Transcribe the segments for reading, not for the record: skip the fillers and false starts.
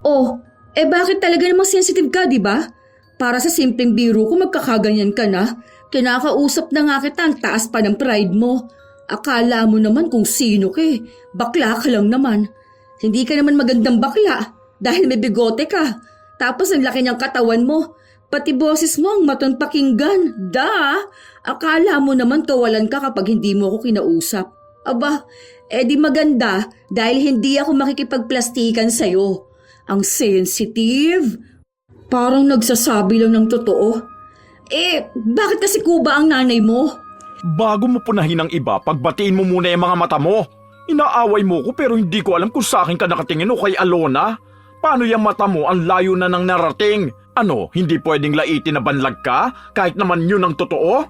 Oh, bakit talaga namang sensitive ka, di ba? Para sa simpleng biro ko magkakaganyan ka na. Kinakausap na nga kita, ang taas pa ng pride mo. Akala mo naman kung sino ka eh. Bakla ka lang naman. Hindi ka naman magandang bakla dahil may bigote ka. Tapos ang laki ng katawan mo. Pati boses mo ang maton pakinggan. Akala mo naman kawalan ka kapag hindi mo ako kinausap. Aba, di maganda dahil hindi ako makikipagplastikan sa'yo. Ang sensitive. Parang nagsasabi lang ng totoo. Bakit kasi kuba ang nanay mo? Bago mo punahin ang iba, pagbatiin mo muna yung mga mata mo. Inaaway mo ko pero hindi ko alam kung sa akin ka nakatingin o kay Alona. Paano yung mata mo ang layo na nang narating? Ano, hindi pwedeng laitin na banlag ka? Kahit naman yun ang totoo?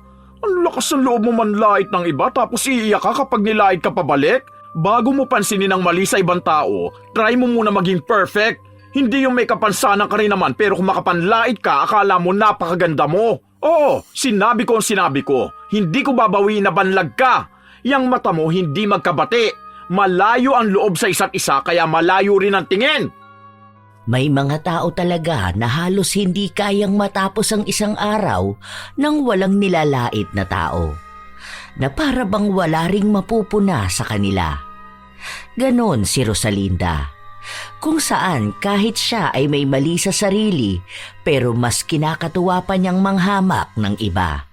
Ang lakas ng loob mo manlait ng iba tapos iiyak ka kapag nilait ka pabalik? Bago mo pansinin ang mali sa ibang tao, try mo muna maging perfect. Hindi yung may kapansanan ka rin naman pero kung makapanlait ka, akala mo napakaganda mo. Oo, sinabi ko ang sinabi ko. Hindi ko babawiin na banlag ka. Yang mata mo hindi magkabati. Malayo ang loob sa isa't isa kaya malayo rin ang tingin. May mga tao talaga na halos hindi kayang matapos ang isang araw nang walang nilalait na tao. Na para bang wala ring mapupuna sa kanila. Ganon si Rosalinda. Kung saan kahit siya ay may mali sa sarili pero mas kinakatuwa pa niyang manghamak ng iba.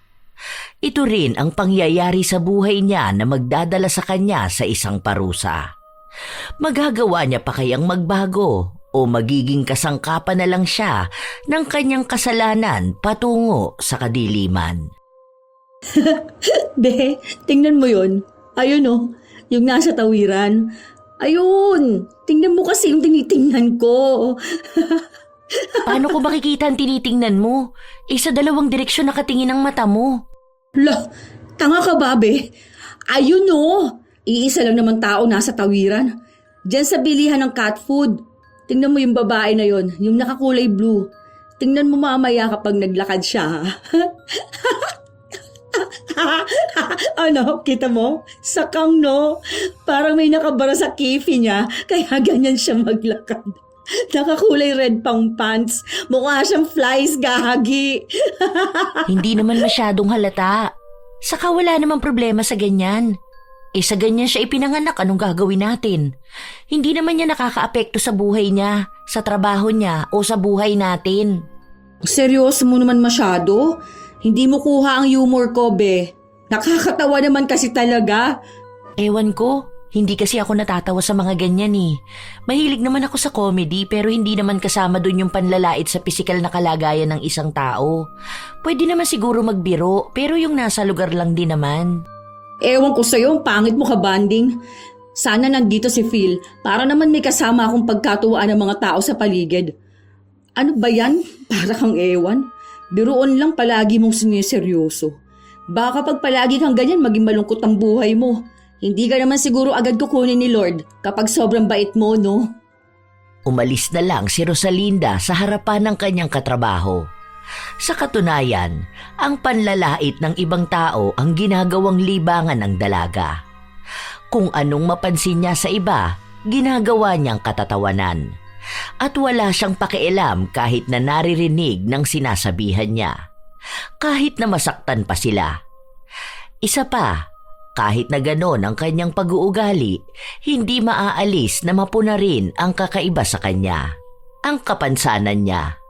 Ito rin ang pangyayari sa buhay niya na magdadala sa kanya sa isang parusa. Magagawa niya pa kayang magbago o magiging kasangkapan na lang siya ng kanyang kasalanan patungo sa kadiliman. Tingnan mo yun. Ayun yung nasa tawiran. Ayun, tingnan mo kasi yung tinitingnan ko. Paano ko makikita ang tinitingnan mo? Sa dalawang direksyon nakatingin ang mata mo. Tanga ka ba, be? Ayun iisa lang naman tao nasa tawiran. Diyan sa bilihan ng cat food. Tingnan mo yung babae na yon, yung nakakulay blue. Tingnan mo mamaya kapag naglakad siya. Ano, kita mo? Sakang Parang may nakabara sa kifi niya, kaya ganyan siya maglakad. Nakakulay red pang pants. Mukha siyang flies, gahagi. Hindi naman masyadong halata. Saka wala namang problema sa ganyan. Sa ganyan siya ipinanganak, anong gagawin natin? Hindi naman niya nakakaapekto sa buhay niya, sa trabaho niya, o sa buhay natin. Seryoso mo naman masyado? Hindi mo kuha ang humor ko, be. Nakakatawa naman kasi talaga. Ewan ko, hindi kasi ako natatawa sa mga ganyan eh. Mahilig naman ako sa comedy pero hindi naman kasama dun yung panlalait sa pisikal na kalagayan ng isang tao. Pwede naman siguro magbiro pero yung nasa lugar lang din naman. Ewan ko sa'yo, ang pangit mo ka-banding. Sana nandito si Phil para naman may kasama akong pagkatuwaan ng mga tao sa paligid. Ano ba yan? Para kang ewan. Biruon lang palagi mong siniseryoso. Baka pag palagi kang ganyan maging malungkot ang buhay mo. Hindi ka naman siguro agad kukunin ni Lord kapag sobrang bait mo, no? Umalis na lang si Rosalinda sa harapan ng kanyang katrabaho. Sa katunayan, ang panlalait ng ibang tao ang ginagawang libangan ng dalaga. Kung anong mapansin niya sa iba, ginagawa niyang katatawanan. At wala siyang pakialam kahit na naririnig ng sinasabihan niya. Kahit na masaktan pa sila. Isa pa, kahit na ganon ang kanyang pag-uugali, hindi maaalis na mapuna rin ang kakaiba sa kanya. Ang kapansanan niya.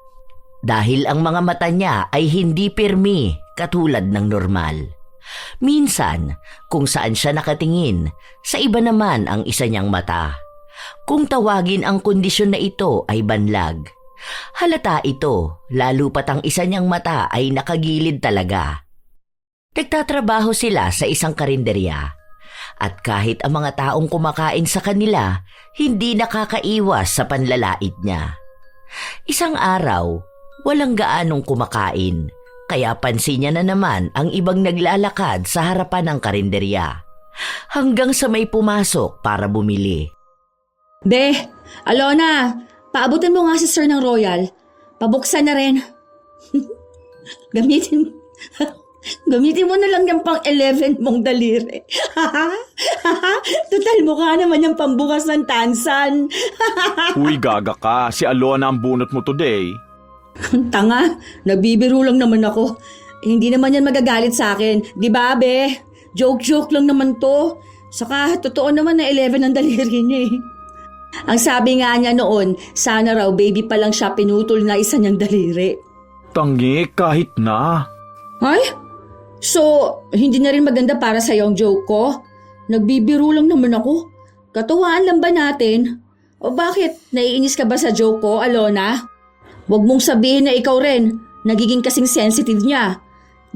Dahil ang mga mata niya ay hindi pirmi katulad ng normal. Minsan, kung saan siya nakatingin, sa iba naman ang isa niyang mata. Kung tawagin ang kondisyon na ito ay banlag. Halata ito, lalo pat ang isa niyang mata ay nakagilid talaga. Nagtatrabaho sila sa isang karinderya. At kahit ang mga taong kumakain sa kanila, hindi nakakaiwas sa panlalait niya. Isang araw, walang gaanong kumakain, kaya pansin niya na naman ang ibang naglalakad sa harapan ng karinderya. Hanggang sa may pumasok para bumili. Be, Alona, paabutin mo nga si Sir ng Royal. Pabuksan na rin. Gamitin mo na lang yung pang 11 mong daliri. Total mukha naman yung pambukas ng tansan. Uy, gaga ka. Si Alona ang bunot mo today. Tanga, nagbibiro lang naman ako. Hindi naman yan magagalit sa akin. Di ba, be? Joke-joke lang naman to. Saka, totoo naman na 11 ang daliri niya eh. Ang sabi nga niya noon, sana raw baby pa lang siya pinutol na isa niyang daliri. Tangi, kahit na. Ay? So, hindi na rin maganda para sa'yo ang joke ko? Nagbibiro lang naman ako. Katuwaan lang ba natin? O bakit? Naiinis ka ba sa joke ko, Alona? Huwag mong sabihin na ikaw rin. Nagiging kasing sensitive niya.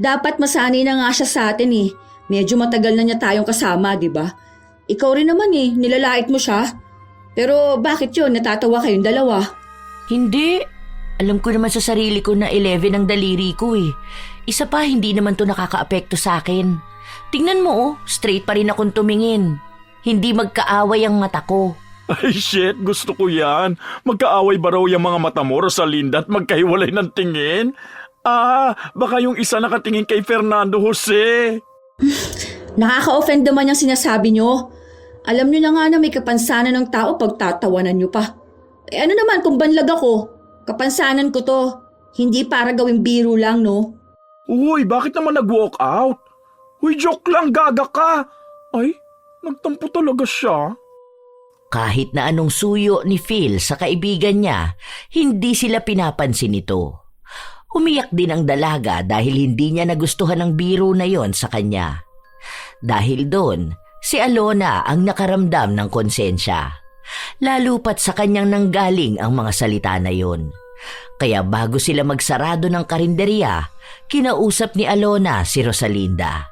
Dapat masanay na nga siya sa atin eh. Medyo matagal na niya tayong kasama, di ba? Ikaw rin naman eh, nilalait mo siya. Pero bakit yun? Natatawa kayong dalawa. Hindi. Alam ko naman sa sarili ko na 11 ang daliri ko eh. Isa pa, hindi naman to nakakaapekto sa akin. Tingnan mo oh, straight pa rin akong tumingin. Hindi magkaaway ang mata ko. Ay shit, gusto ko yan. Magkaaway ba raw yung mga mata mo, Rosalinda, at magkahiwalay ng tingin? Baka yung isa nakatingin kay Fernando Jose. Nakaka-offend naman yung sinasabi nyo. Alam nyo na nga na may kapansanan ng tao pag tatawanan nyo pa. Eh ano naman kung banlag ako? Kapansanan ko to. Hindi para gawing biro lang, no? Uy, bakit naman nag-walk out? Uy, joke lang, gaga ka. Ay, nagtampo talaga siya. Kahit na anong suyo ni Phil sa kaibigan niya, hindi sila pinapansin nito. Umiyak din ang dalaga dahil hindi niya nagustuhan ang biro na yon sa kanya. Dahil doon, si Alona ang nakaramdam ng konsensya. Lalo pat sa kanyang nanggaling ang mga salita na yon. Kaya bago sila magsarado ng karinderya, kinausap ni Alona si Rosalinda.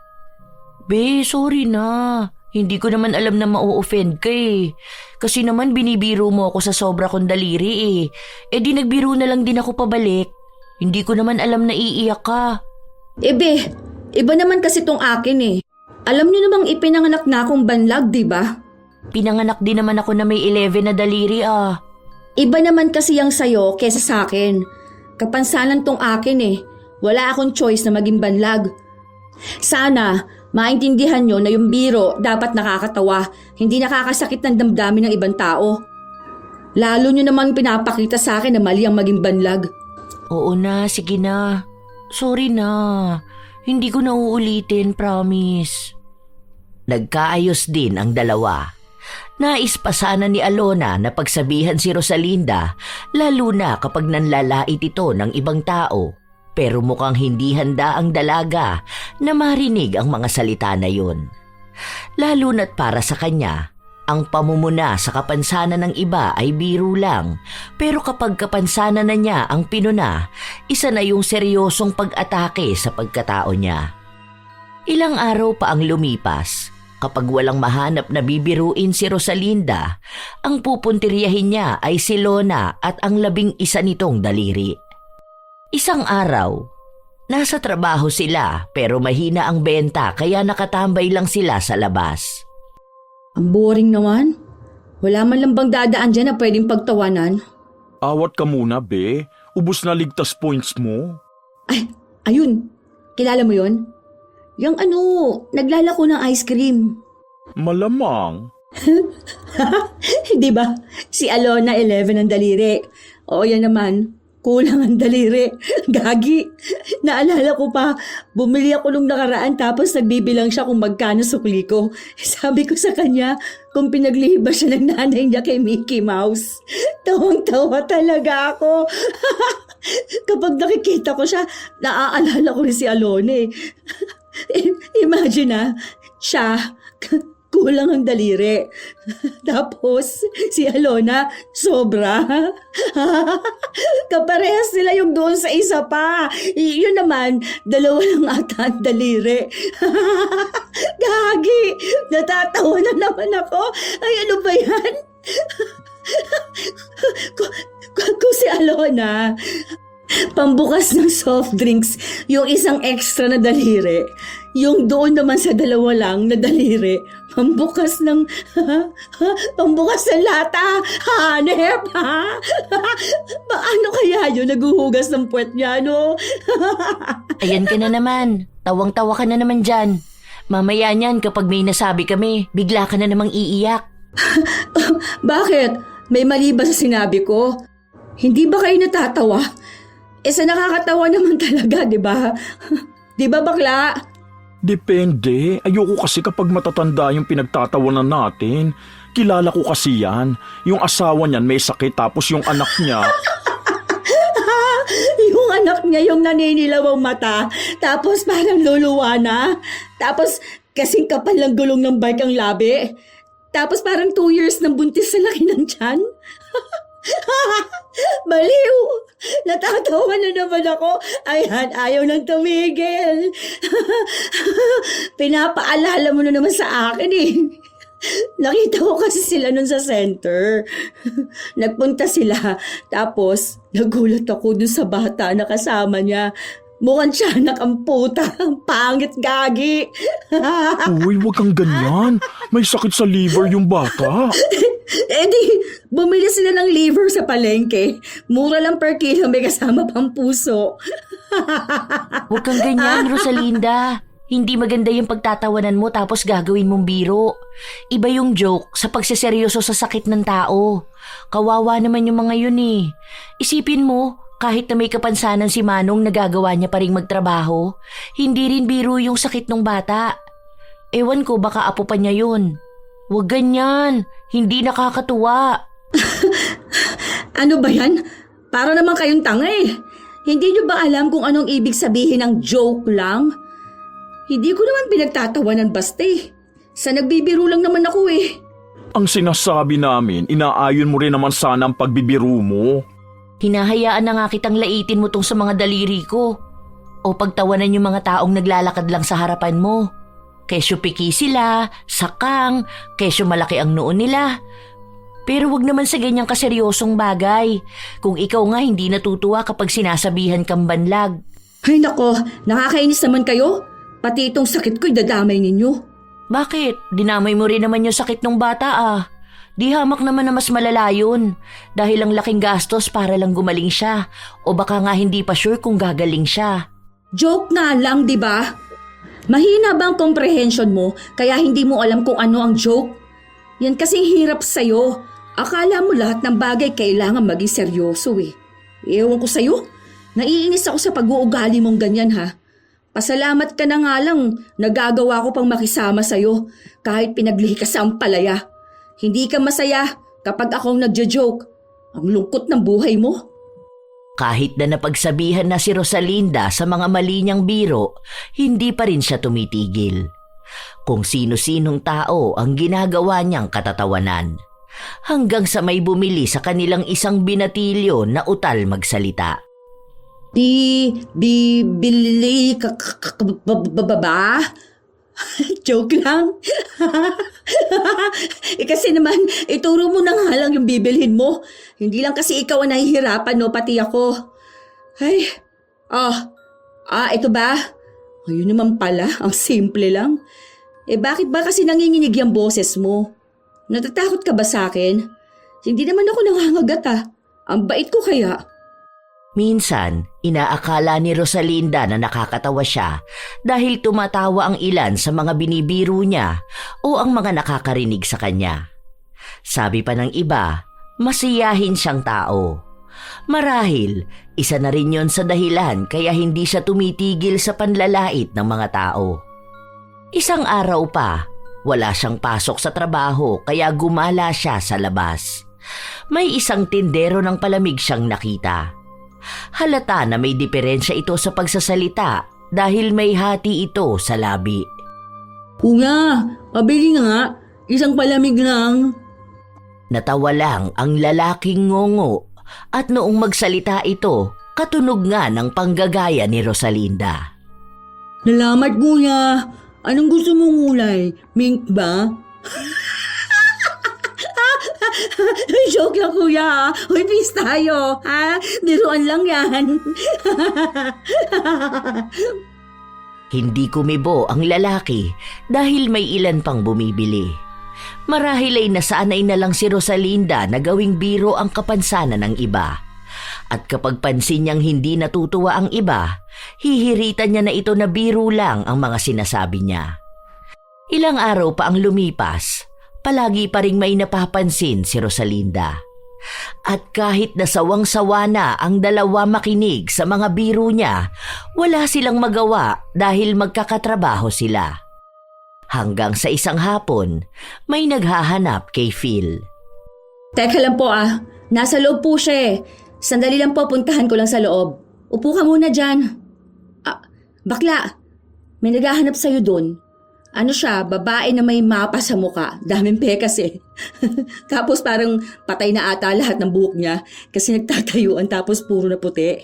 Be, sorry na. Hindi ko naman alam na ma-offend ka eh. Kasi naman binibiro mo ako sa sobra kong daliri eh. E di nagbiro na lang din ako pabalik. Hindi ko naman alam na iiyak ka. Be, iba naman kasi tong akin eh. Alam nyo namang ipinanganak na akong banlag, di ba? Pinanganak din naman ako na may 11 na daliri ah. Iba naman kasi yung sayo kesa sa akin. Kapansanan tong akin eh. Wala akong choice na maging banlag. Sana, maintindihan nyo na yung biro dapat nakakatawa, hindi nakakasakit ng damdamin ng ibang tao. Lalo nyo naman pinapakita sa akin na mali ang maging banlag. Oo na, sige na. Sorry na. Hindi ko na uulitin, promise. Nagkaayos din ang dalawa. Nais pa sana ni Alona na pagsabihan si Rosalinda, lalo na kapag nanlalait ito ng ibang tao. Pero mukhang hindi handa ang dalaga na marinig ang mga salita na yun. Lalo na't para sa kanya, ang pamumuna sa kapansanan ng iba ay biro lang. Pero kapag kapansanan na niya ang pinuna, isa na yung seryosong pag-atake sa pagkatao niya. Ilang araw pa ang lumipas. Kapag walang mahanap na bibiruin si Rosalinda, ang pupuntiryahin niya ay si Lona at ang 11 nitong daliri. Isang araw, nasa trabaho sila pero mahina ang benta kaya nakatambay lang sila sa labas. Ang boring naman. Wala man lang bang dadaan dyan na pwedeng pagtawanan. Awat ka muna, be. Ubus na ligtas points mo. Ay, ayun. Kilala mo yon? Yung naglalako ng ice cream. Malamang. Di ba? Si Alona 11 ang daliri. O yan naman, kulang ang daliri. Gagi. Naalala ko pa, bumili ako nung nakaraan tapos nagbibilang siya kung magkano sukli ko. Sabi ko sa kanya, kung pinaglihiba siya ng nanay niya kay Mickey Mouse. Tawang-tawa talaga ako. Kapag nakikita ko siya, naaalala ko rin si Alona eh. Imagine siya, kulang ang daliri. Tapos, si Alona, sobra. Kaparehas sila yung doon sa isa pa. Yun naman, 2 lang ata ang daliri. Gagi, natatawa na naman ako. Ay, ano ba yan? Kung si Alona, pambukas ng soft drinks, yung isang extra na daliri. Yung doon naman sa 2 lang na daliri, Pambukas ng... Pambukas ng lata! Hanep! Ha? Paano kaya yun naguhugas ng puwet niya, no? Ayan ka na naman. Tawang-tawa ka na naman dyan. Mamaya niyan kapag may nasabi kami, bigla ka na namang iiyak. Bakit? May mali ba sa sinabi ko? Hindi ba kayo natatawa? Sa nakakatawa naman talaga, di ba? Di ba, bakla? Depende. Ayoko kasi kapag matatanda yung pinagtatawanan natin. Kilala ko kasi yan. Yung asawa niyan may sakit tapos yung anak niya... Yung anak niya yung naninilaw ang mata, tapos parang luluwa na. Tapos kasing kapal lang gulong ng bike ang labi. Tapos parang 2 years ng buntis sa laki ng tiyan. Baliw! Natatawa na naman ako. Ayan, ayaw nang tumigil. Pinapaalala mo na naman sa akin eh. Nakita ko kasi sila nun sa center. Nagpunta sila. Tapos, nagulat ako dun sa bata na kasama niya. Mukhang tiyanak ang puta. Ang pangit, gagi. Uy, wag kang ganyan. May sakit sa liver yung bata. Di, bumili sila ng liver sa palengke. Mura lang per kilo, may kasama pang puso. Huwag kang ganyan, Rosalinda. Hindi maganda yung pagtatawanan mo tapos gagawin mong biro. Iba yung joke sa pagseseryoso sa sakit ng tao. Kawawa naman yung mga yun eh. Isipin mo, kahit na may kapansanan si Manong nagagawa niya pa rin magtrabaho, hindi rin biro yung sakit ng bata. Ewan ko baka apo pa niya yun. Huwag ganyan, hindi nakakatuwa. Ano ba yan? Para naman kayong tanga eh. Hindi nyo ba alam kung anong ibig sabihin ng joke lang? Hindi ko naman pinagtatawanan basta eh. Sa nagbibiro lang naman ako eh. Ang sinasabi namin, inaayon mo rin naman sana ang pagbibiro mo. Hinahayaan na nga kitang laitin mo tong sa mga daliri ko. O pagtawanan yung mga taong naglalakad lang sa harapan mo. Kesyo piki sila, sakang, kesyo malaki ang noon nila. Pero wag naman sa ganyang kaseryosong bagay. Kung ikaw nga hindi natutuwa kapag sinasabihan kang banlag. Ay nako, nakakainis naman kayo. Pati itong sakit ko'y dadamay ninyo. Bakit? Dinamay mo rin naman yung sakit ng bata ah. Di hamak naman na mas malala yun. Dahil ang laking gastos para lang gumaling siya. O baka nga hindi pa sure kung gagaling siya. Joke nga lang, di ba? Mahina ba ang comprehension mo kaya hindi mo alam kung ano ang joke? Yan kasing hirap sa'yo. Akala mo lahat ng bagay kailangan maging seryoso eh. Ewan ko sa'yo. Naiinis ako sa pag-uugali mong ganyan ha. Pasalamat ka na nga lang, nagagawa ko pang makisama sa'yo kahit pinaglihi ka sa ampalaya. Hindi ka masaya kapag akong nagjo-joke. Ang lungkot ng buhay mo. Kahit na napagsabihan na si Rosalinda sa mga mali niyang biro, hindi pa rin siya tumitigil. Kung sino-sinong tao ang ginagawa niyang katatawanan. Hanggang sa may bumili sa kanilang isang binatilyo na utal magsalita. Bili ba? Joke lang. Kasi naman, ituro mo na nga lang yung bibilhin mo. Hindi lang kasi ikaw ang nahihirapan, no? Pati ako. Ay, ito ba? Ayun naman pala, ang simple lang. Bakit ba kasi nanginginig yung boses mo? Natatakot ka ba sa akin? Hindi naman ako nangangagat Ang bait ko kaya. Minsan, inaakala ni Rosalinda na nakakatawa siya dahil tumatawa ang ilan sa mga binibiro niya o ang mga nakakarinig sa kanya. Sabi pa ng iba, masiyahin siyang tao. Marahil, isa na rin yon sa dahilan kaya hindi siya tumitigil sa panlalait ng mga tao. Isang araw pa, wala siyang pasok sa trabaho kaya gumala siya sa labas. May isang tindero ng palamig siyang nakita. Halata na may diferensya ito sa pagsasalita dahil may hati ito sa labi. Kuya, pabili nga. Isang palamig lang. Natawa lang ang lalaking ngongo at noong magsalita ito, katunog nga ng panggagaya ni Rosalinda. Salamat kuya. Anong gusto mong kulay? Mink ba? Joke lang kuya. Hoy, peace tayo. Ha? Biruan lang yan. Hindi kumibo ang lalaki dahil may ilan pang bumibili. Marahil ay nasanay na lang si Rosalinda na gawing biro ang kapansanan ng iba. At kapag pansin niyang hindi natutuwa ang iba, hihiritan niya na ito na biro lang ang mga sinasabi niya. Ilang araw pa ang lumipas, palagi pa ring may napapansin si Rosalinda. At kahit nasawang-sawa na ang dalawa makinig sa mga biro niya, wala silang magawa dahil magkakatrabaho sila. Hanggang sa isang hapon, may naghahanap kay Phil. Teka lang po nasa loob po siya eh. Sandali lang po, puntahan ko lang sa loob. Upo ka muna dyan. Bakla, may naghahanap sa'yo dun. Ano siya, babae na may mapa sa muka. Daming pekas eh. Tapos parang patay na ata lahat ng buhok niya kasi nagtatayuan tapos puro na puti.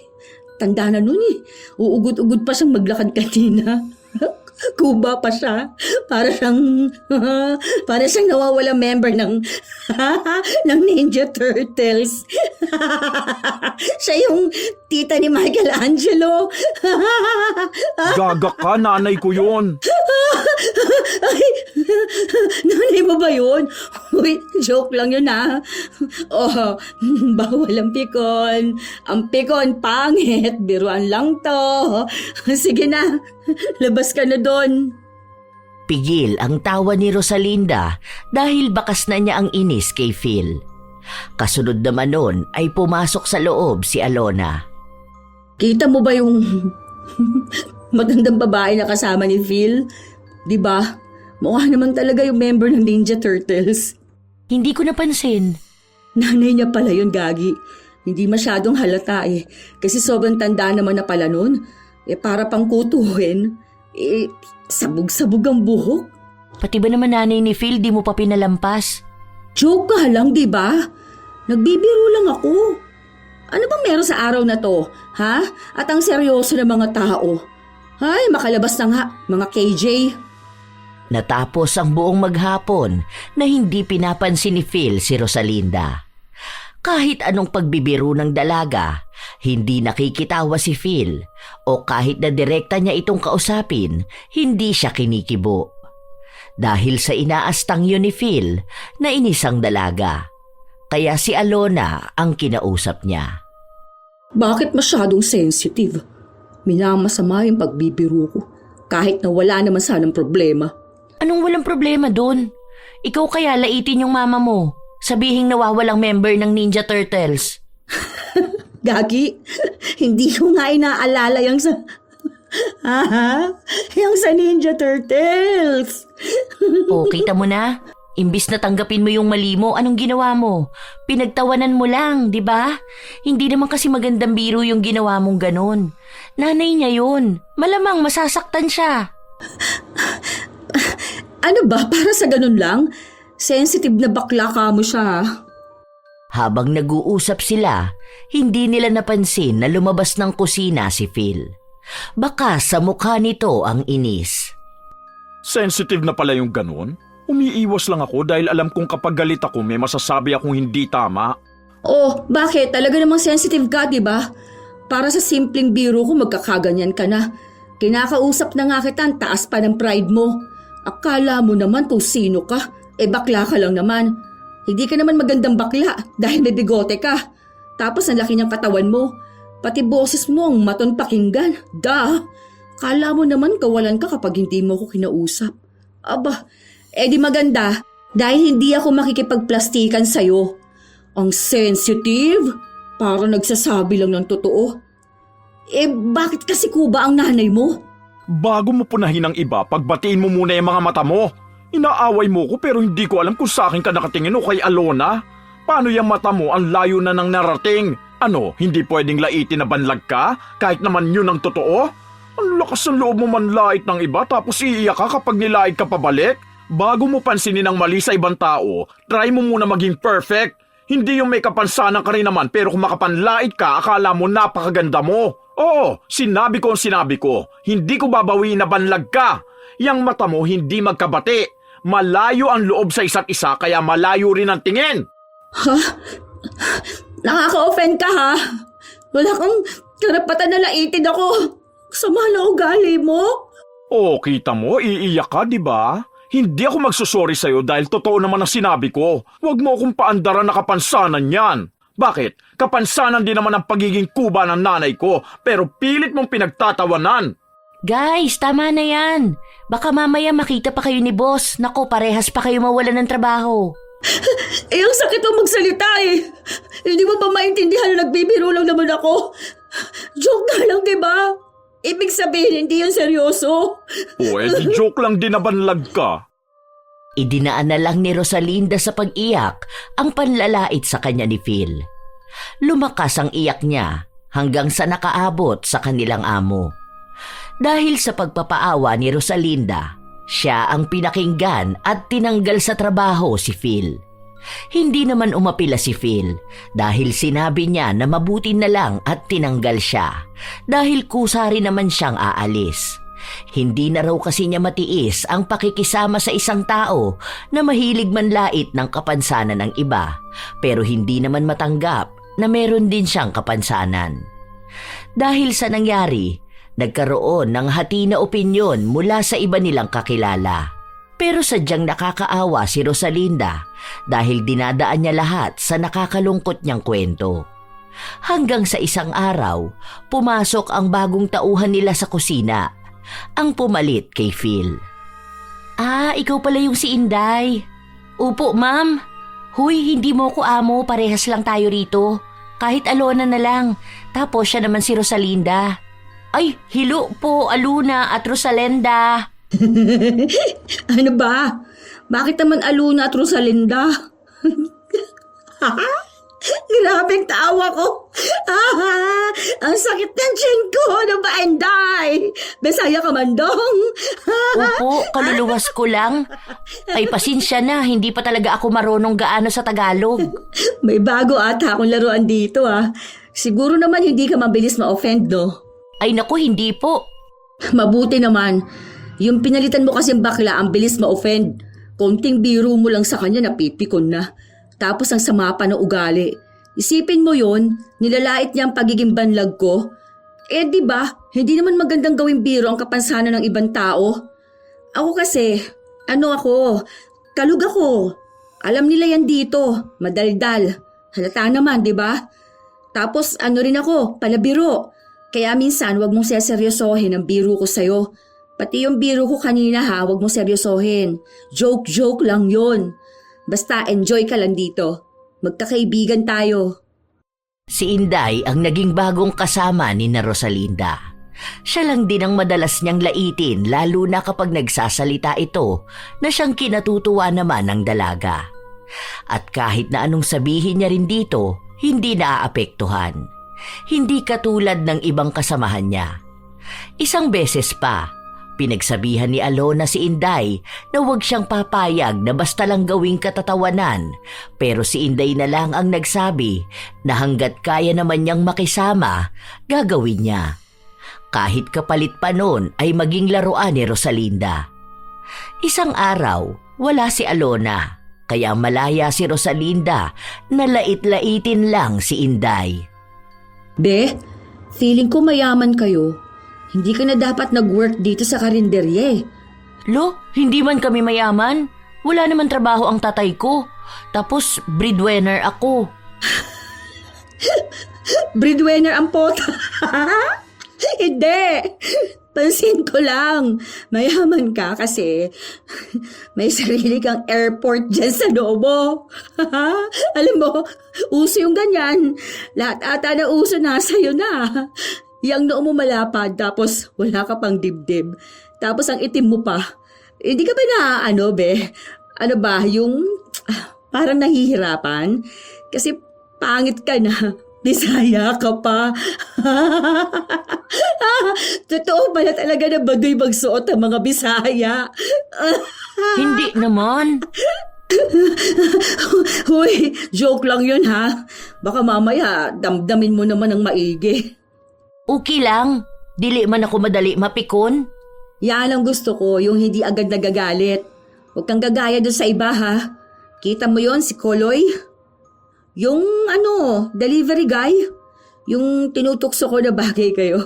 Tanda na nun eh. Uugod-ugod pa siyang maglakad kanina. Kuba pa siya. Para siyang nawawalang member ng ng Ninja Turtles. Siya yung tita ni Michelangelo. Gaga ka, nanay ko yun. Ay, nanay mo ba yun? Uy, joke lang yun Oh, bawal ang pikon. Ang pikon, pangit. Biruan lang to. Sige na, labas ka na doon. Pigil ang tawa ni Rosalinda dahil bakas na niya ang inis kay Phil. Kasunod naman nun ay pumasok sa loob si Alona. Kita mo ba yung magandang babae na kasama ni Phil? Diba? Mukha naman talaga yung member ng Ninja Turtles. Hindi ko napansin. Nanay niya pala yun, Gagi. Hindi masyadong halata eh. Kasi sobrang tanda naman na pala nun. Para pang kutuhin. Sabog-sabog ang buhok. Pati ba naman nanay ni Phil di mo pa pinalampas? Joke ka lang, diba? Nagbibiro lang ako. Ano bang meron sa araw na to, ha? At ang seryoso ng mga tao. Ay, makalabas na nga, mga KJ. Natapos ang buong maghapon na hindi pinapansin ni Phil si Rosalinda. Kahit anong pagbibiro ng dalaga, hindi nakikitawa si Phil o kahit na direkta niya itong kausapin, hindi siya kinikibo. Dahil sa inaastang yun ni Phil, nainis ang dalaga. Kaya si Alona ang kinausap niya. Bakit masyadong sensitive? Minamasama yung pagbibiro ko. Kahit na wala naman sanang problema. Anong walang problema doon? Ikaw kaya laitin yung mama mo. Sabihing nawawalang member ng Ninja Turtles. Gagi, hindi ko nga inaalala yung sa... yung sa Ninja Turtles. O, kita mo na? Imbis na tanggapin mo yung mali mo, anong ginawa mo? Pinagtawanan mo lang, di ba? Hindi naman kasi magandang biro yung ginawa mong ganon. Nanay niya yun. Malamang masasaktan siya. Ano ba? Para sa ganun lang? Sensitive na bakla ka mo siya. Habang nag-uusap sila, hindi nila napansin na lumabas ng kusina si Phil. Baka sa mukha nito ang inis. Sensitive na pala yung ganun? Umiiwas lang ako dahil alam kong kapag galit ako may masasabi akong hindi tama. Oh, bakit? Talaga namang sensitive ka, di ba? Para sa simpleng biro ko magkakaganyan ka na. Kinakausap na nga kita, ang taas pa ng pride mo. Akala mo naman kung sino ka. Bakla ka lang naman. Hindi ka naman magandang bakla dahil may bigote ka. Tapos ang laki ng katawan mo. Pati boses mo ang maton pakinggan. Kala mo naman kawalan ka kapag hindi mo ko kinausap. Aba, di maganda dahil hindi ako makikipagplastikan sa'yo. Ang sensitive, parang nagsasabi lang ng totoo. Bakit kasi kuba ang nanay mo? Bago mo punahin ang iba, pagbatiin mo muna yung mga mata mo. Inaaway mo ko pero hindi ko alam kung sa akin ka nakatingin o kay Alona. Paano yung mata mo ang layo na ng narating? Ano, hindi pwedeng laitin na banlag ka? Kahit naman yun ang totoo? Ang lakas ng loob mo manlait ng iba tapos iiyak ka kapag nilait ka pabalik? Bago mo pansinin ang mali sa ibang tao, try mo muna maging perfect. Hindi yung may kapansanan ka rin naman pero kung makapanlait ka, akala mo napakaganda mo. Oo, sinabi ko. Hindi ko babawiin na banlag ka. Yang mata mo hindi magkabati. Malayo ang loob sa isa't isa kaya malayo rin ang tingin. Ha? Nakaka-offend ka ha? Wala kang karapatan na laitin ako. Sama na ugali mo. Oh, kita mo, iiyak ka, di ba? Hindi ako magsusorry sa'yo dahil totoo naman ang sinabi ko. Huwag mo akong paandaran na kapansanan yan. Bakit? Kapansanan din naman ang pagiging kuba ng nanay ko, pero pilit mong pinagtatawanan. Guys, tama na yan. Baka mamaya makita pa kayo ni boss. Naku, parehas pa kayo mawalan ng trabaho. Eh, ang sakit ang magsalita eh. Hindi mo ba maintindihan na nagbibiro lang naman ako? Joke na lang, di ba? Ibig sabihin, hindi yun seryoso. Joke lang din na banlag ka. Idinaan na lang ni Rosalinda sa pag-iyak ang panlalait sa kanya ni Phil. Lumakas ang iyak niya hanggang sa nakaabot sa kanilang amo. Dahil sa pagpapaawa ni Rosalinda, siya ang pinakinggan at tinanggal sa trabaho si Phil. Hindi naman umapila si Phil dahil sinabi niya na mabuti na lang at tinanggal siya dahil kusa rin naman siyang aalis. Hindi na raw kasi niya matiis ang pakikisama sa isang tao na mahilig manlait ng kapansanan ng iba pero hindi naman matanggap na meron din siyang kapansanan. Dahil sa nangyari, nagkaroon ng hati na opinyon mula sa iba nilang kakilala. Pero sadyang nakakaawa si Rosalinda dahil dinadaan niya lahat sa nakakalungkot niyang kwento. Hanggang sa isang araw, pumasok ang bagong tauhan nila sa kusina, ang pumalit kay Phil. Ah, ikaw pala yung si Inday. Upo, ma'am. Huy, hindi mo ko amo, parehas lang tayo rito. Kahit Alona na lang, tapos siya naman si Rosalinda. Ay, hilo po, Aluna at Rosalinda. Ano ba? Bakit naman Aluna at Rosalinda? Grabeng tawa ko. Ang sakit ng tiyan ko. Ano ba, Enday? Besaya ka man dong. Opo, kaluluwas ko lang. Ay, pasensya na, hindi pa talaga ako marunong gaano sa Tagalog. May bago ata akong laruan dito Siguro naman hindi ka mabilis ma-offend, no? Ay naku, hindi po. Mabuti naman. Yung pinalitan mo kasing bakla, ang bilis ma-offend. Konting biro mo lang sa kanya, napipikon na. Tapos ang sama pa ng ugali. Isipin mo yon, nilalait niya ang pagiging banlag ko. Eh di ba, hindi naman magandang gawing biro ang kapansanan ng ibang tao. Ako kasi, kalug ako. Alam nila yan dito, madaldal. Halata naman, di ba? Tapos rin ako, palabiro. Kaya minsan wag mong seseryosohin ang biro ko sa'yo. Pati yung biro ko kanina wag mong seryosohin. Joke lang yon. Basta enjoy ka lang dito. Magkakaibigan tayo. Si Inday ang naging bagong kasama ni na Rosalinda. Siya lang din ang madalas niyang laitin lalo na kapag nagsasalita ito na siyang kinatutuwa naman ng dalaga. At kahit na anong sabihin niya rin dito, hindi naaapektuhan. Hindi katulad ng ibang kasamahan niya. Isang beses pa, pinagsabihan ni Alona si Inday na huwag siyang papayag na basta lang gawing katatawanan, pero si Inday na lang ang nagsabi na hanggat kaya naman niyang makisama, gagawin niya. Kahit kapalit pa noon ay maging laruan ni Rosalinda. Isang araw, wala si Alona, kaya malaya si Rosalinda na lait-laitin lang si Inday. Be, feeling ko mayaman kayo. Hindi ka na dapat nag-work dito sa karinderye. Lo, hindi man kami mayaman. Wala naman trabaho ang tatay ko. Tapos, breadwinner ako. Breadwinner ang pota. Hindi. Pansin ko lang. Mayaman ka kasi may sarili kang airport dyan sa Nobo. Alam mo, uso yung ganyan. Lahat ata na uso nasa'yo na. Yang noo mo malapad tapos wala ka pang dibdib. Tapos ang itim mo pa. Hindi ka ba be? Ano ba, yung parang nahihirapan? Kasi pangit ka na. Bisaya ka pa. Totoo pala talaga na baduy magsuot ang mga Bisaya. Hindi naman. Huy, joke lang yun Baka mamaya damdamin mo naman ng maigi. Okay lang. Dili man ako madali mapikon. Yan ang gusto ko, yung hindi agad nagagalit. Huwag kang gagaya doon sa iba Kita mo yon si Koloy? Yung delivery guy? Yung tinutukso ko na bagay kayo.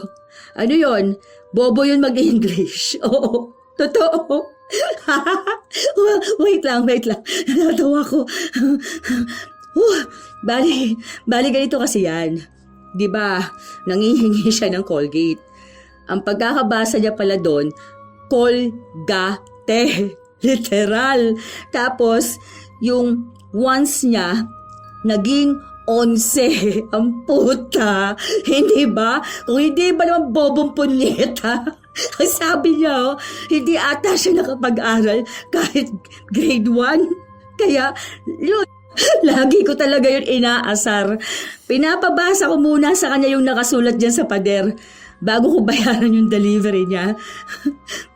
Ano yon? Bobo yun mag-English. Oo, totoo. Wait lang. Natawa ko. Bali ganito kasi yan. Di ba, nangihingi siya ng Colgate. Ang pagkakabasa niya pala doon, Colgate. Literal. Tapos, yung once niya, naging 11. Ang puta. Hindi ba? Kung hindi ba naman bobong punyeta? Ang sabi niya, hindi ata siya nakapag-aral kahit grade 1. Kaya, yun. Lagi ko talaga yun inaasar. Pinapabasa ko muna sa kanya yung nakasulat dyan sa pader bago ko bayaran yung delivery niya.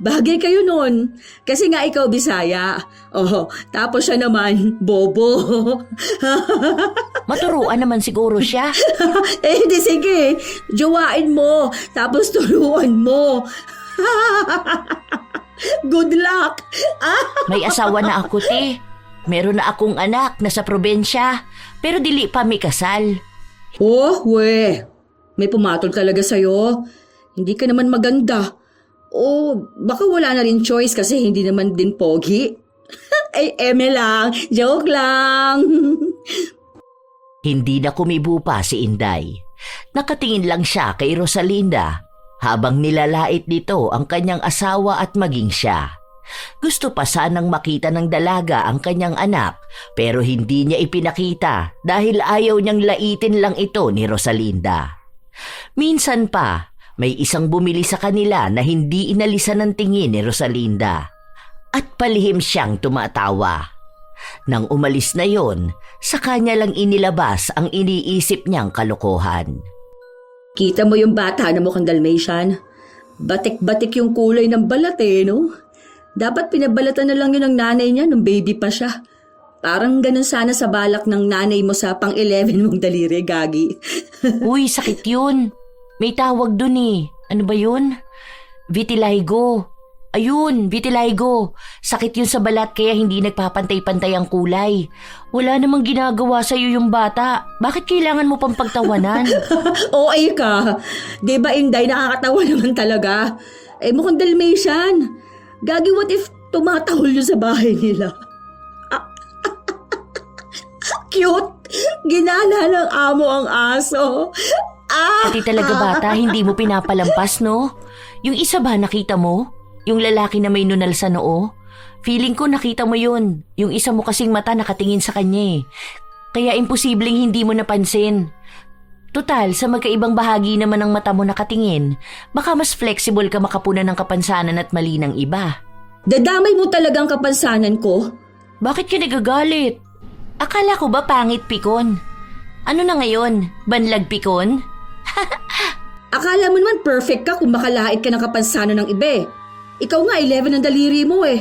Bagay kayo nun. Kasi nga ikaw Bisaya. Oh, tapos siya naman, bobo. Maturuan naman siguro siya. Di sige. Jowain mo. Tapos turuan mo. Good luck. May asawa na ako, te. Meron na akong anak na sa probensya, pero dili pa may kasal. Oh, may pumatol talaga sa'yo. Hindi ka naman maganda. O baka wala na rin choice kasi hindi naman din pogi. Ay, eme lang. Joke lang. Hindi na kumibo pa si Inday. Nakatingin lang siya kay Rosalinda habang nilalait nito ang kanyang asawa at maging siya. Gusto pa sanang makita ng dalaga ang kanyang anak pero hindi niya ipinakita dahil ayaw niyang laitin lang ito ni Rosalinda. Minsan pa, may isang bumili sa kanila na hindi inalisan ng tingin ni Rosalinda at palihim siyang tumatawa. Nang umalis na yon, sa kanya lang inilabas ang iniisip niyang kalokohan. Kita mo yung bata na mukhang Dalmatian? Batik-batik yung kulay ng balat no? Dapat pinabalatan na lang yun ng nanay niya nung baby pa siya. Parang ganun sana sa balak ng nanay mo sa pang-11 mong daliri, Gagi. Uy, sakit yun. May tawag dun eh. Ano ba yun? Vitiligo. Ayun, vitiligo. Sakit yun sa balat kaya hindi nagpapantay-pantay ang kulay. Wala namang ginagawa sa'yo yung bata. Bakit kailangan mo pang pagtawanan? OA ka. Di ba, Inday, nakakatawa naman talaga. Mukhang Dalmatian. Gagi, what if tumatahol yun sa bahay nila? Cute! Ginana ng amo ang aso. Pati talaga bata, hindi mo pinapalampas, no? Yung isa ba nakita mo? Yung lalaki na may nunal sa noo? Feeling ko nakita mo yun. Yung isa mo kasing mata nakatingin sa kanya eh. Kaya imposibleng hindi mo napansin. Total, sa magkaibang bahagi naman ng mata mo nakatingin, baka mas flexible ka makapunan ng kapansanan at mali ng iba. Dadamay mo talagang kapansanan ko? Bakit ka nagagalit? Akala ko ba pangit pikon? Ano na ngayon? Banlag pikon? Akala mo naman perfect ka kung makalait ka ng kapansanan ng iba. Ikaw nga 11 ang daliri mo eh.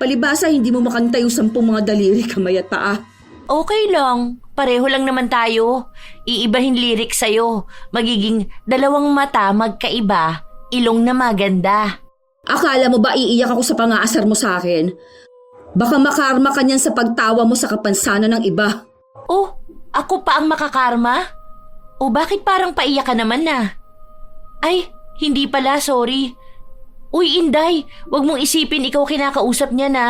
Palibasa hindi mo makanta yung 10 mga daliri kamay at paa. Okay lang. Pareho lang naman tayo. Iibahin lyrics sa'yo. Magiging 2 mata magkaiba, ilong na maganda. Akala mo ba iiyak ako sa pangaasar mo sa akin? Baka makarma ka niyan sa pagtawa mo sa kapansanan ng iba. Oh, ako pa ang makakarma? O bakit parang paiyak ka naman na? Ay, hindi pala, sorry. Uy, Inday, wag mong isipin ikaw kinakausap niya na.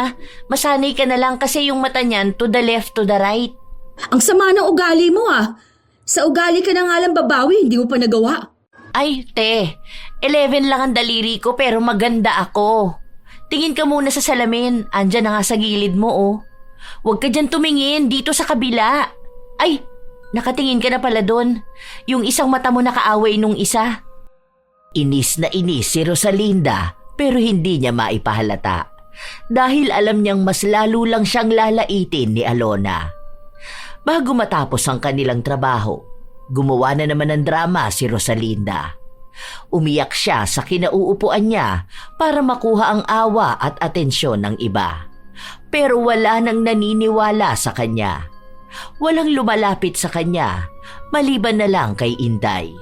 Masanay ka na lang kasi yung mata niyan to the left, to the right. Ang sama ng ugali mo ah. Sa ugali ka na nga lang babawi, hindi mo pa nagawa. Ay, te, 11 lang ang daliri ko pero maganda ako. Tingin ka muna sa salamin, andyan na nga sa gilid mo oh. Huwag ka dyan tumingin, dito sa kabila. Ay, nakatingin ka na pala doon. Yung isang mata mo nakaaway nung isa. Inis na inis si Rosalinda pero hindi niya maipahalata. Dahil alam niyang mas lalo lang siyang lalaitin ni Alona. Bago matapos ang kanilang trabaho, gumawa na naman ng drama si Rosalinda. Umiyak siya sa kinauupuan niya para makuha ang awa at atensyon ng iba. Pero wala nang naniniwala sa kanya. Walang lumalapit sa kanya, maliban na lang kay Inday.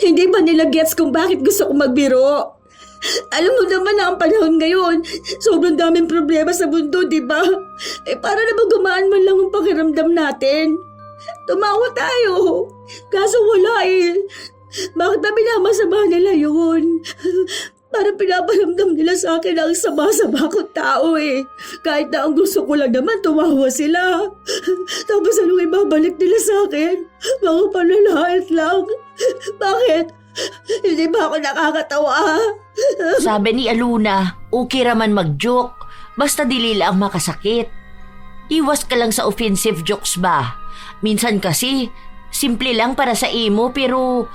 Hindi ba nila gets kung bakit gusto kong magbiro? Alam mo naman na ang panahon ngayon, sobrang daming problema sa mundo, di ba? Para na ba gumaan man lang ang pakiramdam natin? Tumawa tayo. Kaso wala eh. Bakit ba pinamasama nila yun? Parang pinaparamdam nila sa akin ang sama-sama kong tao eh. Kahit na ang gusto ko lang naman, tumawa sila. Tapos anong ibabalik nila sa akin? Mga panlalait lang. Bakit? Hindi ba ako nakakatawa? Sabi ni Aluna, okay raman mag-joke, basta dili lang makasakit. Iwas ka lang sa offensive jokes ba? Minsan kasi, simple lang para sa imo pero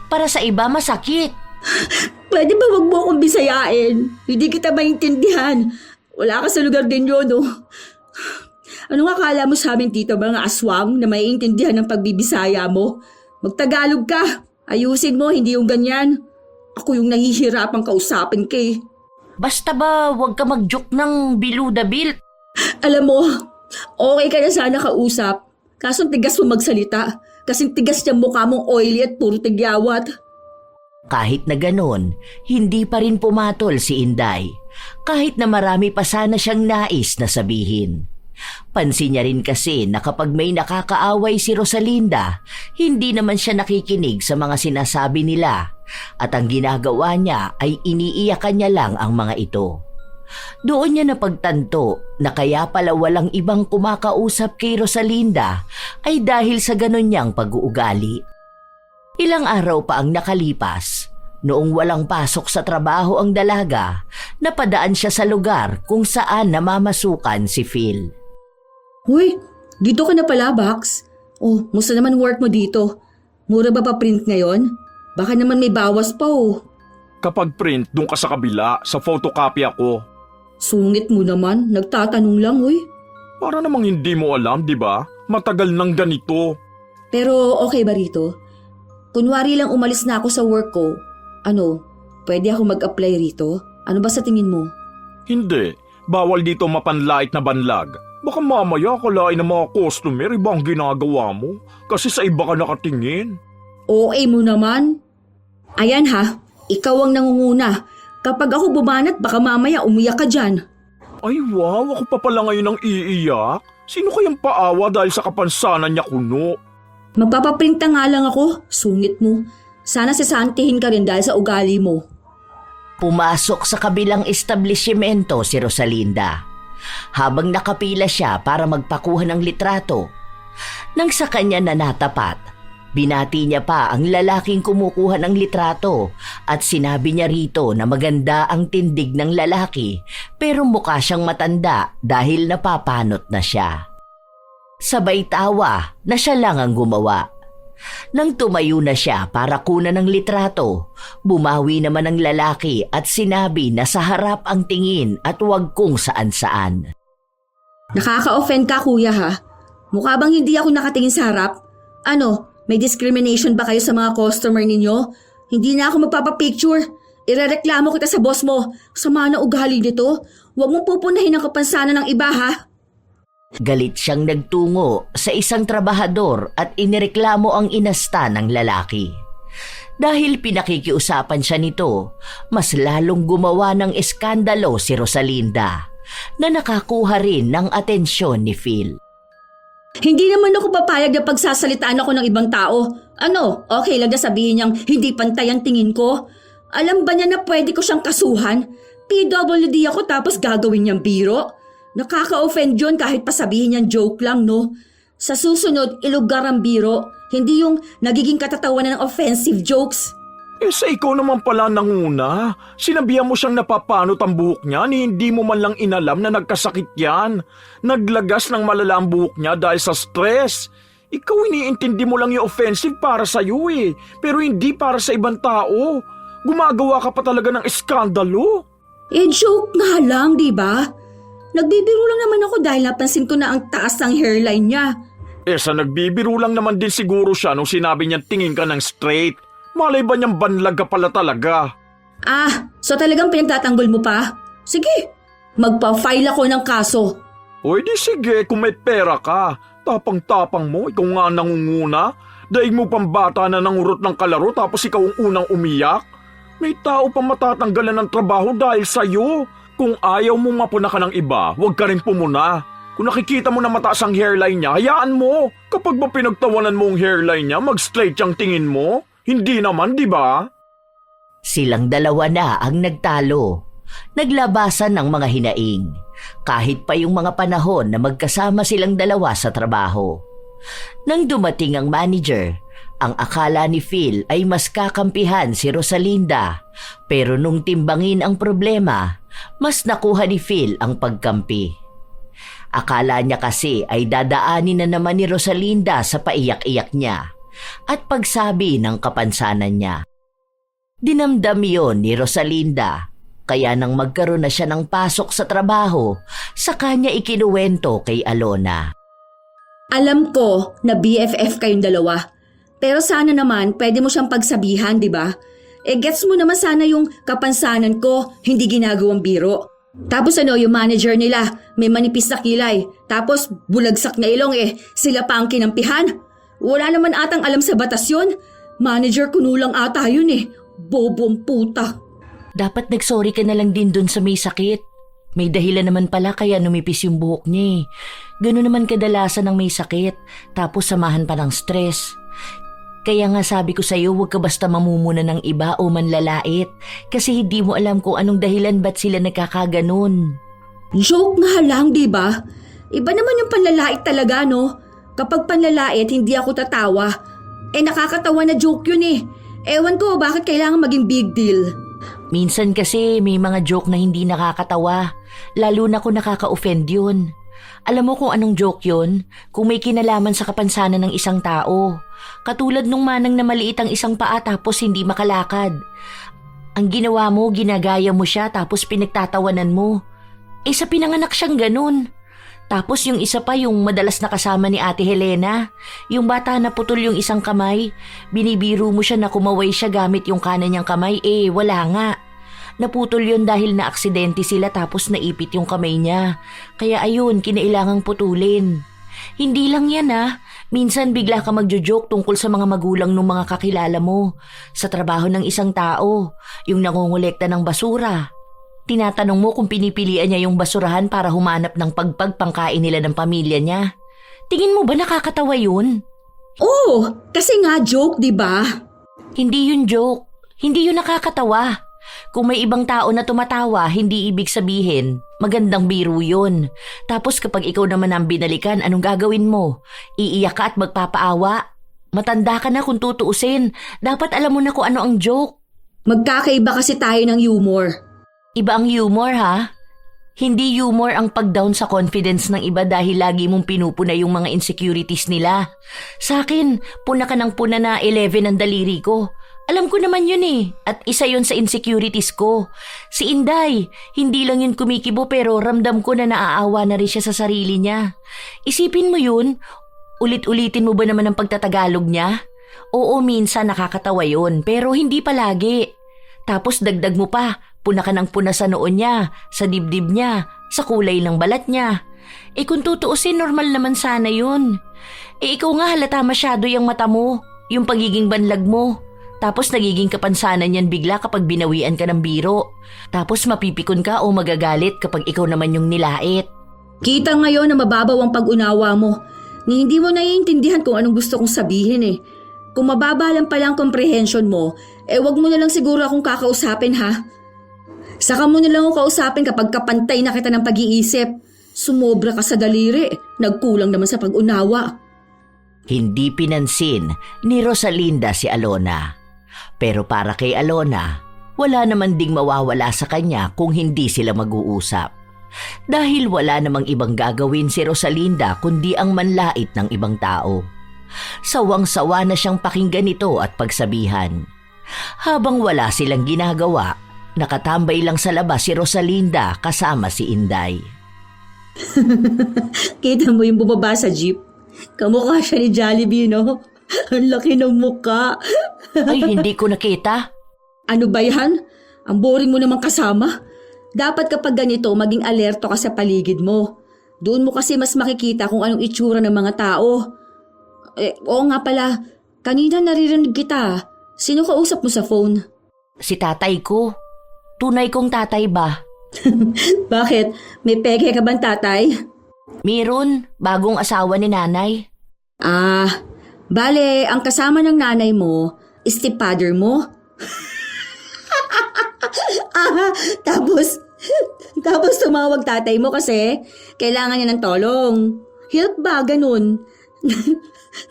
para sa iba masakit. Pwede ba wag mo akong bisayain? Hindi kita maintindihan. Wala ka sa lugar din yun, no? Ano nga akala mo sa amin, Tito, mga aswang na maiintindihan ng pagbibisaya mo? Magtagalog ka. Ayusin mo, hindi yung ganyan. Ako yung nahihirapang kausapin kay. Basta ba wag ka mag-joke ng biluda-bil? Alam mo, okay ka na sana kausap. Kaso tigas mo magsalita. Kasing tigas niyang mukha mong oily at puro tigyawat. Kahit na ganon, hindi pa rin pumatol si Inday. Kahit na marami pa sana siyang nais na sabihin. Pansin niya rin kasi na kapag may nakakaaway si Rosalinda, hindi naman siya nakikinig sa mga sinasabi nila at ang ginagawa niya ay iniiyakan niya lang ang mga ito. Doon niya napagtanto na kaya pala walang ibang kumakausap kay Rosalinda ay dahil sa ganon niyang pag-uugali. Ilang araw pa ang nakalipas, noong walang pasok sa trabaho ang dalaga, napadaan siya sa lugar kung saan namamasukan si Phil. Uy, dito ka na pala, Bax. Oh, musta naman work mo dito? Mura ba pa print ngayon? Baka naman may bawas pa oh. Kapag print, doon ka sa kabila, sa photocopy ako. Sungit mo naman, nagtatanong lang uy. Para namang hindi mo alam, di ba? Matagal nang ganito. Pero okay ba rito? Kunwari lang umalis na ako sa work ko. Ano, pwede ako mag-apply rito? Ano ba sa tingin mo? Hindi. Bawal dito mapanlait na banlag. Baka mamaya akalain ng mga customer ibang ginagawa mo. Kasi sa iba ka nakatingin. Okay mo naman. Ayan ha, ikaw ang nangunguna. Kapag ako bumanat, baka mamaya umiyak ka dyan. Ay wow, ako pa pala ngayon ang iiyak. Sino kayang paawa dahil sa kapansanan niya kuno? Magpapaprinta nga lang ako, sungit mo. Sana sasantihin ka rin dahil sa ugali mo. Pumasok sa kabilang establishmento si Rosalinda. Habang nakapila siya para magpakuha ng litrato, nang sa kanya na natapat, binati niya pa ang lalaking kumukuha ng litrato at sinabi niya rito na maganda ang tindig ng lalaki pero mukha siyang matanda dahil napapanot na siya. Sabay tawa na siya lang ang gumawa. Nang tumayo na siya para kunan ng litrato, bumawi naman ang lalaki at sinabi na sa harap ang tingin at huwag kung saan-saan. Nakaka-offend ka kuya ha? Mukha bang hindi ako nakatingin sa harap? Ano, may discrimination ba kayo sa mga customer ninyo? Hindi na ako magpapapicture. Irereklamo kita sa boss mo. Sama na ugali nito. Huwag mong pupunahin ang kapansanan ng iba ha? Galit siyang nagtungo sa isang trabahador at inireklamo ang inasta ng lalaki. Dahil pinakikiusapan siya nito, mas lalong gumawa ng eskandalo si Rosalinda na nakakuha rin ng atensyon ni Phil. Hindi naman ako papayag na pagsasalitaan ako ng ibang tao. Ano, okay lang na sabihin niyang hindi pantay ang tingin ko? Alam ba niya na pwede ko siyang kasuhan? PWD ako tapos gagawin niyang biro? Nakaka-offend yun kahit pa sabihin niyang joke lang, no? Sa susunod, ilugar ang biro, hindi yung nagiging katatawanan ng offensive jokes. Eh sa ikaw naman pala nanguna. Sinabihan mo siyang napapanot ang buhok niya ni hindi mo man lang inalam na nagkasakit yan. Naglagas ng malala ang buhok niya dahil sa stress. Ikaw iniintindi mo lang yung offensive para sa'yo eh, pero hindi para sa ibang tao. Gumagawa ka pa talaga ng eskandalo. Eh joke nga lang, di ba? Nagbibiro lang naman ako dahil napansin ko na ang taas ng hairline niya. Eh sa nagbibiro lang naman din siguro siya nung sinabi niya tingin ka ng straight. Malay ba niyang banlag ka pala talaga? Ah, so talagang pinagtatanggol mo pa? Sige, magpa-file ako ng kaso. O di sige, kung may pera ka. Tapang-tapang mo, ikaw nga nangunguna. Daig mo pang bata na nangurot ng kalaro tapos ikaw ang unang umiyak. May tao pa matatanggalan ng trabaho dahil sa'yo. Kung ayaw mong mapuna ka ng iba, huwag ka rin pumuna. Kung nakikita mo na mataas ang hairline niya, hayaan mo. Kapag ba pinagtawanan mo ang hairline niya, mag-straight yung tingin mo. Hindi naman, di ba? Silang dalawa na ang nagtalo. Naglabasan ng mga hinaing, kahit pa yung mga panahon na magkasama silang dalawa sa trabaho. Nang dumating ang manager, ang akala ni Phil ay mas kakampihan si Rosalinda, pero nung timbangin ang problema, mas nakuha ni Phil ang pagkampi. Akala niya kasi ay dadaanin na naman ni Rosalinda sa paiyak-iyak niya at pagsabi ng kapansanan niya. Dinamdam yon ni Rosalinda, kaya nang magkaroon na siya ng pasok sa trabaho, sa kanya ikinuwento kay Alona. Alam ko na BFF kayong dalawa. Pero sana naman pwede mo siyang pagsabihan, di ba? Gets mo naman sana yung kapansanan ko, hindi ginagawang biro. Tapos yung manager nila, may manipis na kilay. Tapos bulagsak na ilong sila pa ang kinampihan. Wala naman atang alam sa batas yun. Manager kunulang ata yun Bobong puta. Dapat nagsorry ka na lang din dun sa may sakit. May dahilan naman pala kaya numipis yung buhok niya. Gano'n naman kadalasan ng may sakit, tapos samahan pa ng stress. Kaya nga sabi ko sa'yo, huwag ka basta mamumuna ng iba o manlalait kasi hindi mo alam kung anong dahilan ba't sila nagkakaganon. Joke nga lang, di ba? Iba naman yung panlalait talaga, no? Kapag panlalait, hindi ako tatawa. Nakakatawa na joke yun Ewan ko bakit kailangan maging big deal. Minsan kasi may mga joke na hindi nakakatawa, lalo na kung nakaka-offend yun. Alam mo kung anong joke yun? Kung may kinalaman sa kapansanan ng isang tao. Katulad nung manang na maliit ang isang paa tapos hindi makalakad. Ang ginawa mo, ginagaya mo siya tapos pinagtatawanan mo. Sa pinanganak siyang ganun. Tapos yung isa pa yung madalas nakasama ni Ate Helena, yung bata na putol yung isang kamay, binibiro mo siya na kumaway siya gamit yung kanan niyang kamay, wala nga. Naputol yun dahil na-aksidente sila tapos naipit yung kamay niya. Kaya ayun, kinailangang putulin. Hindi lang yan minsan bigla ka magjo-joke tungkol sa mga magulang ng mga kakilala mo, sa trabaho ng isang tao, yung nangongolekta ng basura. Tinatanong mo kung pinipilian niya yung basurahan para humanap ng pangkain nila ng pamilya niya. Tingin mo ba nakakatawa yun? Oo, kasi nga joke, di ba? Hindi yun joke. Hindi yun nakakatawa. Kung may ibang tao na tumatawa, hindi ibig sabihin, magandang biro yun. Tapos kapag ikaw naman ang binalikan, anong gagawin mo? Iiyak ka at magpapaawa? Matanda ka na kung tutuusin. Dapat alam mo na kung ano ang joke. Magkakaiba kasi tayo ng humor. Iba ang humor Hindi humor ang pag-down sa confidence ng iba dahil lagi mong pinupuna yung mga insecurities nila. Sa akin, puna ka ng puna na 11 ang daliri ko. Alam ko naman yun at isa yun sa insecurities ko. Si Inday, hindi lang yun kumikibo pero ramdam ko na naaawa na rin siya sa sarili niya. Isipin mo yun, ulit-ulitin mo ba naman ang pagtatagalog niya? Oo, minsan nakakatawa yun pero hindi palagi. Tapos dagdag mo pa, puna ka ng puna sa noon niya, sa dibdib niya, sa kulay ng balat niya. Kung tutuusin, normal naman sana yun. Ikaw nga halata masyado yung mata mo, yung pagiging banlag mo. Tapos nagiging kapansanan yan bigla kapag binawian ka ng biro. Tapos mapipikon ka o magagalit kapag ikaw naman yung nilait. Kita ngayon na mababaw ang pag-unawa mo, ni hindi mo naiintindihan kung anong gusto kong sabihin Kung mababa lang pala ang comprehension mo, wag mo na lang siguro akong kakausapin Saka mo na lang ako kausapin kapag kapantay na kita ng pag-iisip. Sumobra ka sa daliri, nagkulang naman sa pag-unawa. Hindi pinansin ni Rosalinda si Alona. Pero para kay Alona, wala naman ding mawawala sa kanya kung hindi sila mag-uusap. Dahil wala namang ibang gagawin si Rosalinda kundi ang manlait ng ibang tao. Sawang-sawa na siyang pakinggan ito at pagsabihan. Habang wala silang ginagawa, nakatambay lang sa labas si Rosalinda kasama si Inday. Kita mo yung bumaba sa jeep? Kamukha siya ni Jollibee, no? Ang laki ng mukha. Ay, hindi ko nakita. Ano ba yan? Ang boring mo namang kasama. Dapat kapag ganito, maging alerto ka sa paligid mo. Doon mo kasi mas makikita kung anong itsura ng mga tao. Oo nga pala, kanina naririnig kita. Sino kausap mo sa phone? Si tatay ko. Tunay kong tatay ba? Bakit? May peke ka bang tatay? Meron, bagong asawa ni nanay. Bale, ang kasama ng nanay mo, stepfather mo. Tapos tumawag tatay mo kasi kailangan niya ng tulong. Help ba? Ganun.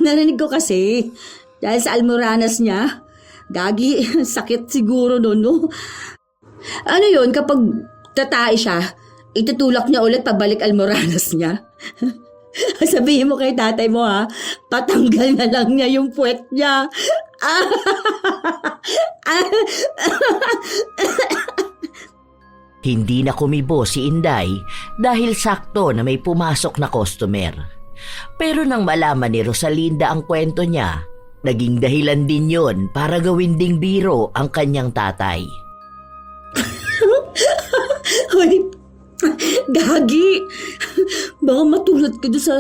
Narinig ko kasi. Dahil sa almoranas niya. Gagi, sakit siguro nun, no? Ano yun, kapag tatay siya, itutulak niya ulit pabalik almoranas niya. Sabihin mo kay tatay mo ha, patanggal na lang niya yung puwet niya. Hindi na kumibo si Inday dahil sakto na may pumasok na customer. Pero nang malaman ni Rosalinda ang kwento niya, naging dahilan din yon para gawin ding biro ang kanyang tatay. Hoy, Gagi, baka matulad ka doon sa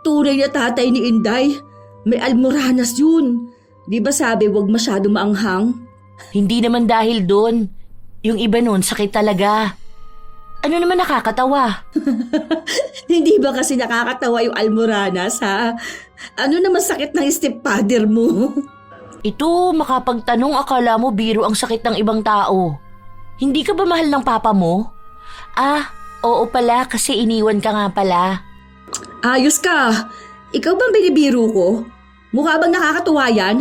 tunay na tatay ni Inday. May almoranas yun. Di ba sabi wag masyado maanghang? Hindi naman dahil doon. Yung iba nun sakit talaga. Ano naman nakakatawa? Hindi ba kasi nakakatawa yung almoranas, ha? Ano naman sakit ng stepfather mo? Ito, makapagtanong akala mo biro ang sakit ng ibang tao. Hindi ka ba mahal ng papa mo? Oo pala kasi iniwan ka nga pala. Ayos ka. Ikaw bang binibiro ko? Mukha bang nakakatuwa yan?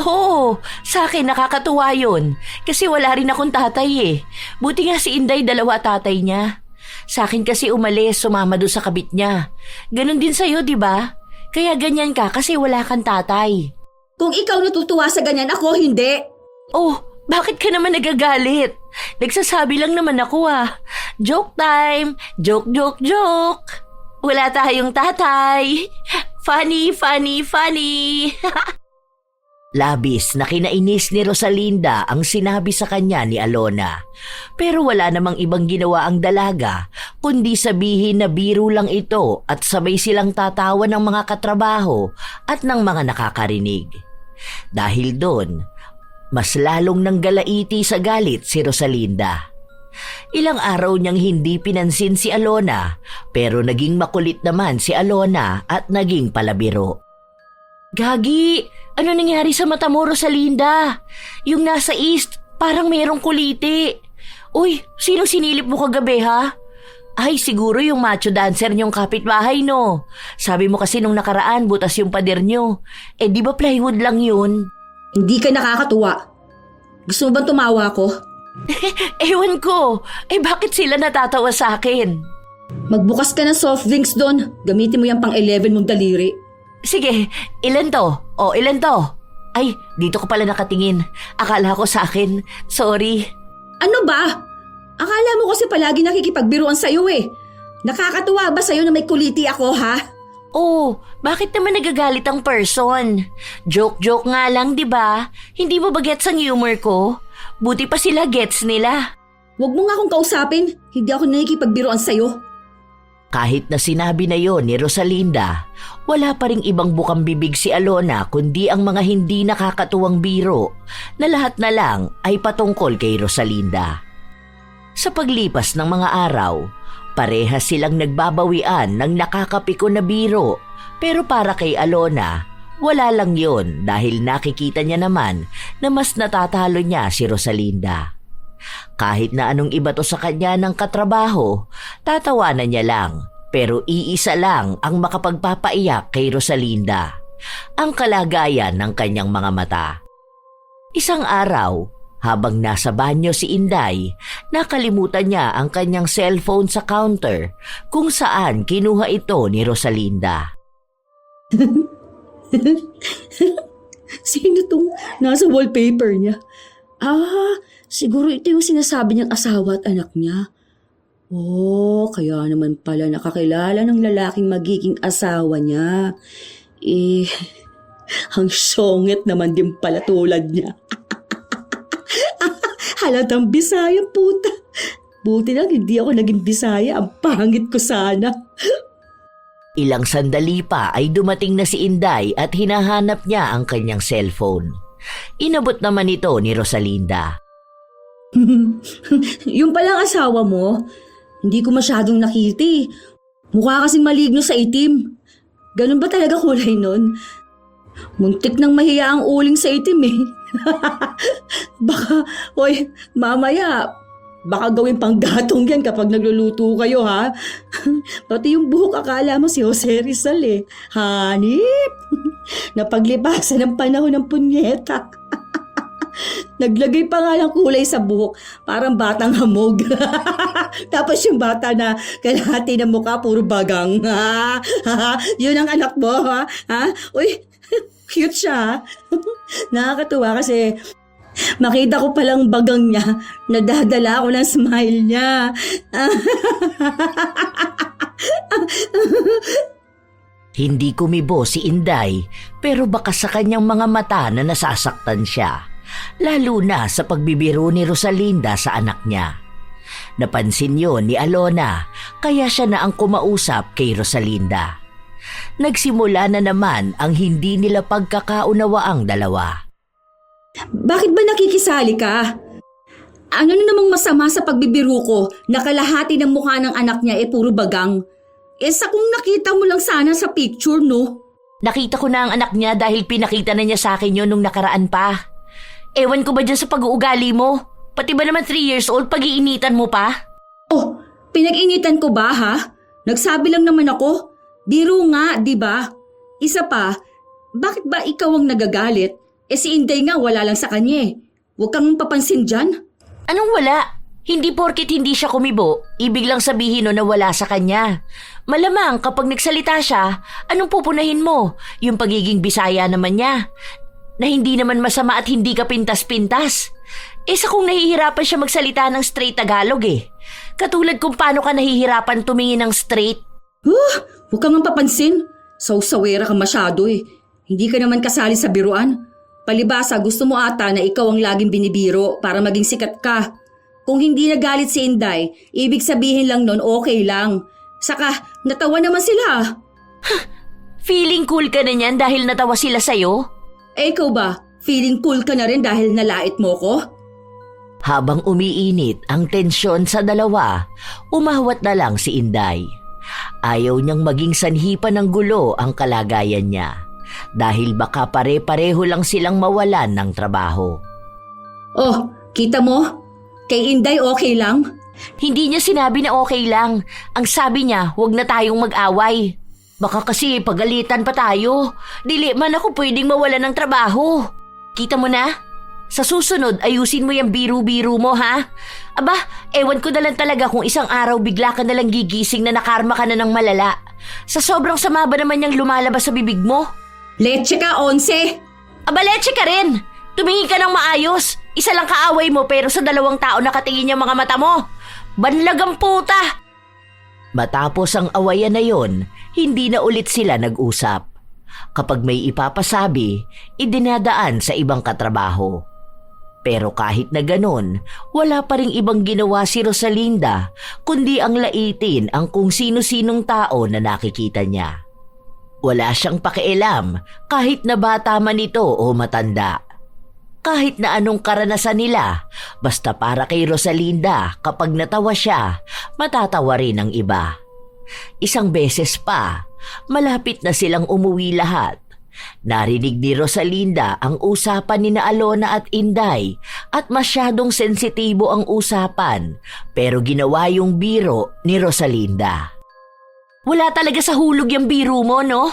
Oo, sa akin nakakatuwa yun. Kasi wala rin akong tatay eh. Buti nga si Inday dalawa tatay niya. Sa akin kasi umalis, sumama doon sa kabit niya. Ganon din sa'yo, di ba? Kaya ganyan ka kasi wala kang tatay. Kung ikaw natutuwa sa ganyan, ako hindi. Oh, bakit ka naman nagagalit? Nagsasabi lang naman ako Joke time! Joke, joke, joke! Wala tayong tatay. Funny, funny, funny! Labis na kinainis ni Rosalinda ang sinabi sa kanya ni Alona. Pero wala namang ibang ginawa ang dalaga kundi sabihin na biro lang ito at sabay silang tatawa ng mga katrabaho at ng mga nakakarinig. Dahil doon, mas lalong nanggalaiti sa galit si Rosalinda. Ilang araw niyang hindi pinansin si Alona pero naging makulit naman si Alona at naging palabiro. Gagi! Ano nangyari sa mata mo, Rosalinda? Yung nasa east, parang mayroong kuliti. Uy, sino sinilip mo kagabi, ha? Ay, siguro yung macho dancer niyong kapitbahay, no? Sabi mo kasi nung nakaraan, butas yung pader niyo. Di ba plywood lang yun? Hindi ka nakakatuwa. Gusto mo bang tumawa ko? Ewan ko. Bakit sila natatawa sa akin? Magbukas ka ng soft drinks doon. Gamitin mo yung pang-11 mong daliri. Sige, ilan to? Ilan to? Ay, dito ko pala nakatingin. Akala ko sa akin. Sorry. Ano ba? Akala mo kasi palagi nakikipagbiruan sa'yo eh. Nakakatuwa ba sa'yo na may kuliti ako, ha? Oh, bakit naman nagagalit ang person? Joke-joke nga lang, di ba? Hindi mo ba gets ang humor ko? Buti pa sila gets nila. Huwag mo nga akong kausapin. Hindi ako nakikipagbiruan sa'yo. Kahit na sinabi na yon ni Rosalinda, wala pa ring ibang bukang bibig si Alona kundi ang mga hindi nakakatuwang biro na lahat na lang ay patungkol kay Rosalinda. Sa paglipas ng mga araw, parehas silang nagbabawian ng nakakapiko na biro pero para kay Alona, wala lang yon dahil nakikita niya naman na mas natatalo niya si Rosalinda. Kahit na anong iba to sa kanya ng katrabaho, tatawanan niya lang. Pero iisa lang ang makapagpapaiyak kay Rosalinda, ang kalagayan ng kanyang mga mata. Isang araw, habang nasa banyo si Inday, nakalimutan niya ang kanyang cellphone sa counter kung saan kinuha ito ni Rosalinda. Sino tong nasa wallpaper niya? Siguro ito yung sinasabi niyang asawa at anak niya. Kaya naman pala nakakilala ng lalaking magiging asawa niya. Ang songit naman din pala tulad niya. Halatang Bisaya, puta. Buti lang hindi ako naging Bisaya. Ang pangit ko sana. Ilang sandali pa ay dumating na si Inday at hinahanap niya ang kanyang cellphone. Inabot naman ito ni Rosalinda. Yung palang asawa mo, hindi ko masyadong nakita eh. Mukha kasing maligno sa itim. Ganun ba talaga kulay nun? Muntik nang mahiya ang uling sa itim eh. Baka, oy, mamaya, baka gawin pang gatong yan kapag nagluluto kayo ha. Pati yung buhok akala mo si Jose Rizal eh. Hanip! Napaglipasan ng panahon ng punyeta. Naglagay pa nga ng kulay sa buhok, parang batang hamog. Tapos yung bata na kalahati ng mukha, puro bagang. Yun ang anak mo, ha? Uy, cute siya, ha? Nakakatuwa kasi makita ko palang bagang niya, nadadala ako ng smile niya. Hindi kumibo si Inday pero baka sa kanyang mga mata na nasasaktan siya. Lalo na sa pagbibiro ni Rosalinda sa anak niya. Napansin yon ni Alona kaya siya na ang kumausap kay Rosalinda. Nagsimula na naman ang hindi nila pagkakaunawaang dalawa. Bakit ba nakikisali ka? Ano na namang masama sa pagbibiro ko na kalahati ng mukha ng anak niya puro bagang? Sa kung nakita mo lang sana sa picture, no? Nakita ko na ang anak niya dahil pinakita na niya sa akin yon nung nakaraan pa. Ewan ko ba dyan sa pag-uugali mo? Pati ba naman 3 years old pag-iinitan mo pa? Oh, pinag-initan ko ba ha? Nagsabi lang naman ako. Biro nga, di ba? Isa pa, bakit ba ikaw ang nagagalit? Si Inday nga wala lang sa kanya eh. Huwag kang papansin dyan. Anong wala? Hindi porkit hindi siya kumibo, ibig lang sabihin na wala sa kanya. Malamang kapag nagsalita siya, anong pupunahin mo? Yung pagiging Bisaya naman niya. Na hindi naman masama at hindi ka pintas-pintas. Sa kung nahihirapan siya magsalita ng straight Tagalog eh. Katulad kung paano ka nahihirapan tumingin ng straight. Huwag kang papansin. Saw-sawera ka masyado eh. Hindi ka naman kasali sa biruan. Palibasa gusto mo ata na ikaw ang laging binibiro para maging sikat ka. Kung hindi nagalit si Inday, ibig sabihin lang nun okay lang. Saka natawa naman sila. Feeling cool ka na niyan dahil natawa sila sa'yo? Ikaw ba? Feeling cool ka na rin dahil nalait mo ko? Habang umiinit ang tensyon sa dalawa, umahwat na lang si Inday. Ayaw niyang maging sanhipan ng gulo ang kalagayan niya dahil baka pare-pareho lang silang mawalan ng trabaho. Oh, kita mo? Kay Inday okay lang? Hindi niya sinabi na okay lang. Ang sabi niya, huwag na tayong mag-away. Baka kasi pagalitan pa tayo. Dili man ako pwedeng mawalan ng trabaho. Kita mo na? Sa susunod, ayusin mo yung biro-biro mo, ha? Aba, ewan ko na lang talaga kung isang araw bigla ka nalang gigising na nakarma ka na ng malala. Sa sobrang sama ba naman yung lumalabas sa bibig mo? Leche ka, 11! Aba, leche ka rin! Tumingin ka ng maayos. Isa lang kaaway mo pero sa 2 tao nakatingin yung mga mata mo. Banlagang puta! Matapos ang awayan na yon, hindi na ulit sila nag-usap. Kapag may ipapasabi, idinadaan sa ibang katrabaho. Pero kahit na ganon, wala pa ring ibang ginawa si Rosalinda kundi ang laitin ang kung sino-sinong tao na nakikita niya. Wala siyang pakialam kahit na bata man ito o matanda. Kahit na anong karanasan nila, basta para kay Rosalinda kapag natawa siya, matatawa rin ang iba. Isang beses pa, malapit na silang umuwi lahat. Narinig ni Rosalinda ang usapan ni na Alona at Inday at masyadong sensitibo ang usapan pero ginawa yung biro ni Rosalinda. Wala talaga sa hulog yung biro mo, no?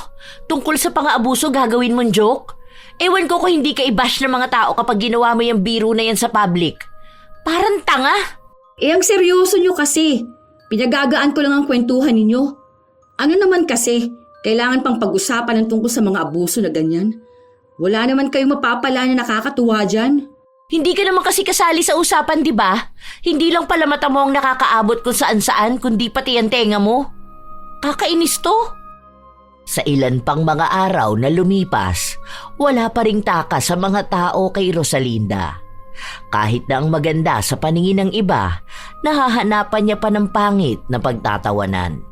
Tungkol sa pang-aabuso gagawin mong joke? Ewan ko kung hindi ka i-bash ng mga tao kapag ginawa mo yung biro na yan sa public. Parang tanga. Ang seryoso nyo kasi. Pinagagaan ko lang ang kwentuhan ninyo. Ano naman kasi, kailangan pang pag-usapan ng tungkol sa mga abuso na ganyan. Wala naman kayong mapapala na nakakatuwa dyan. Hindi ka naman kasi kasali sa usapan, di ba? Hindi lang pala mata mo ang nakakaabot kung saan-saan, kundi pati ang tenga mo. Kakainis to. Sa ilan pang mga araw na lumipas, wala pa ring taka sa mga tao kay Rosalinda. Kahit na ang maganda sa paningin ng iba, nahahanapan niya pa ng pangit na pagtatawanan.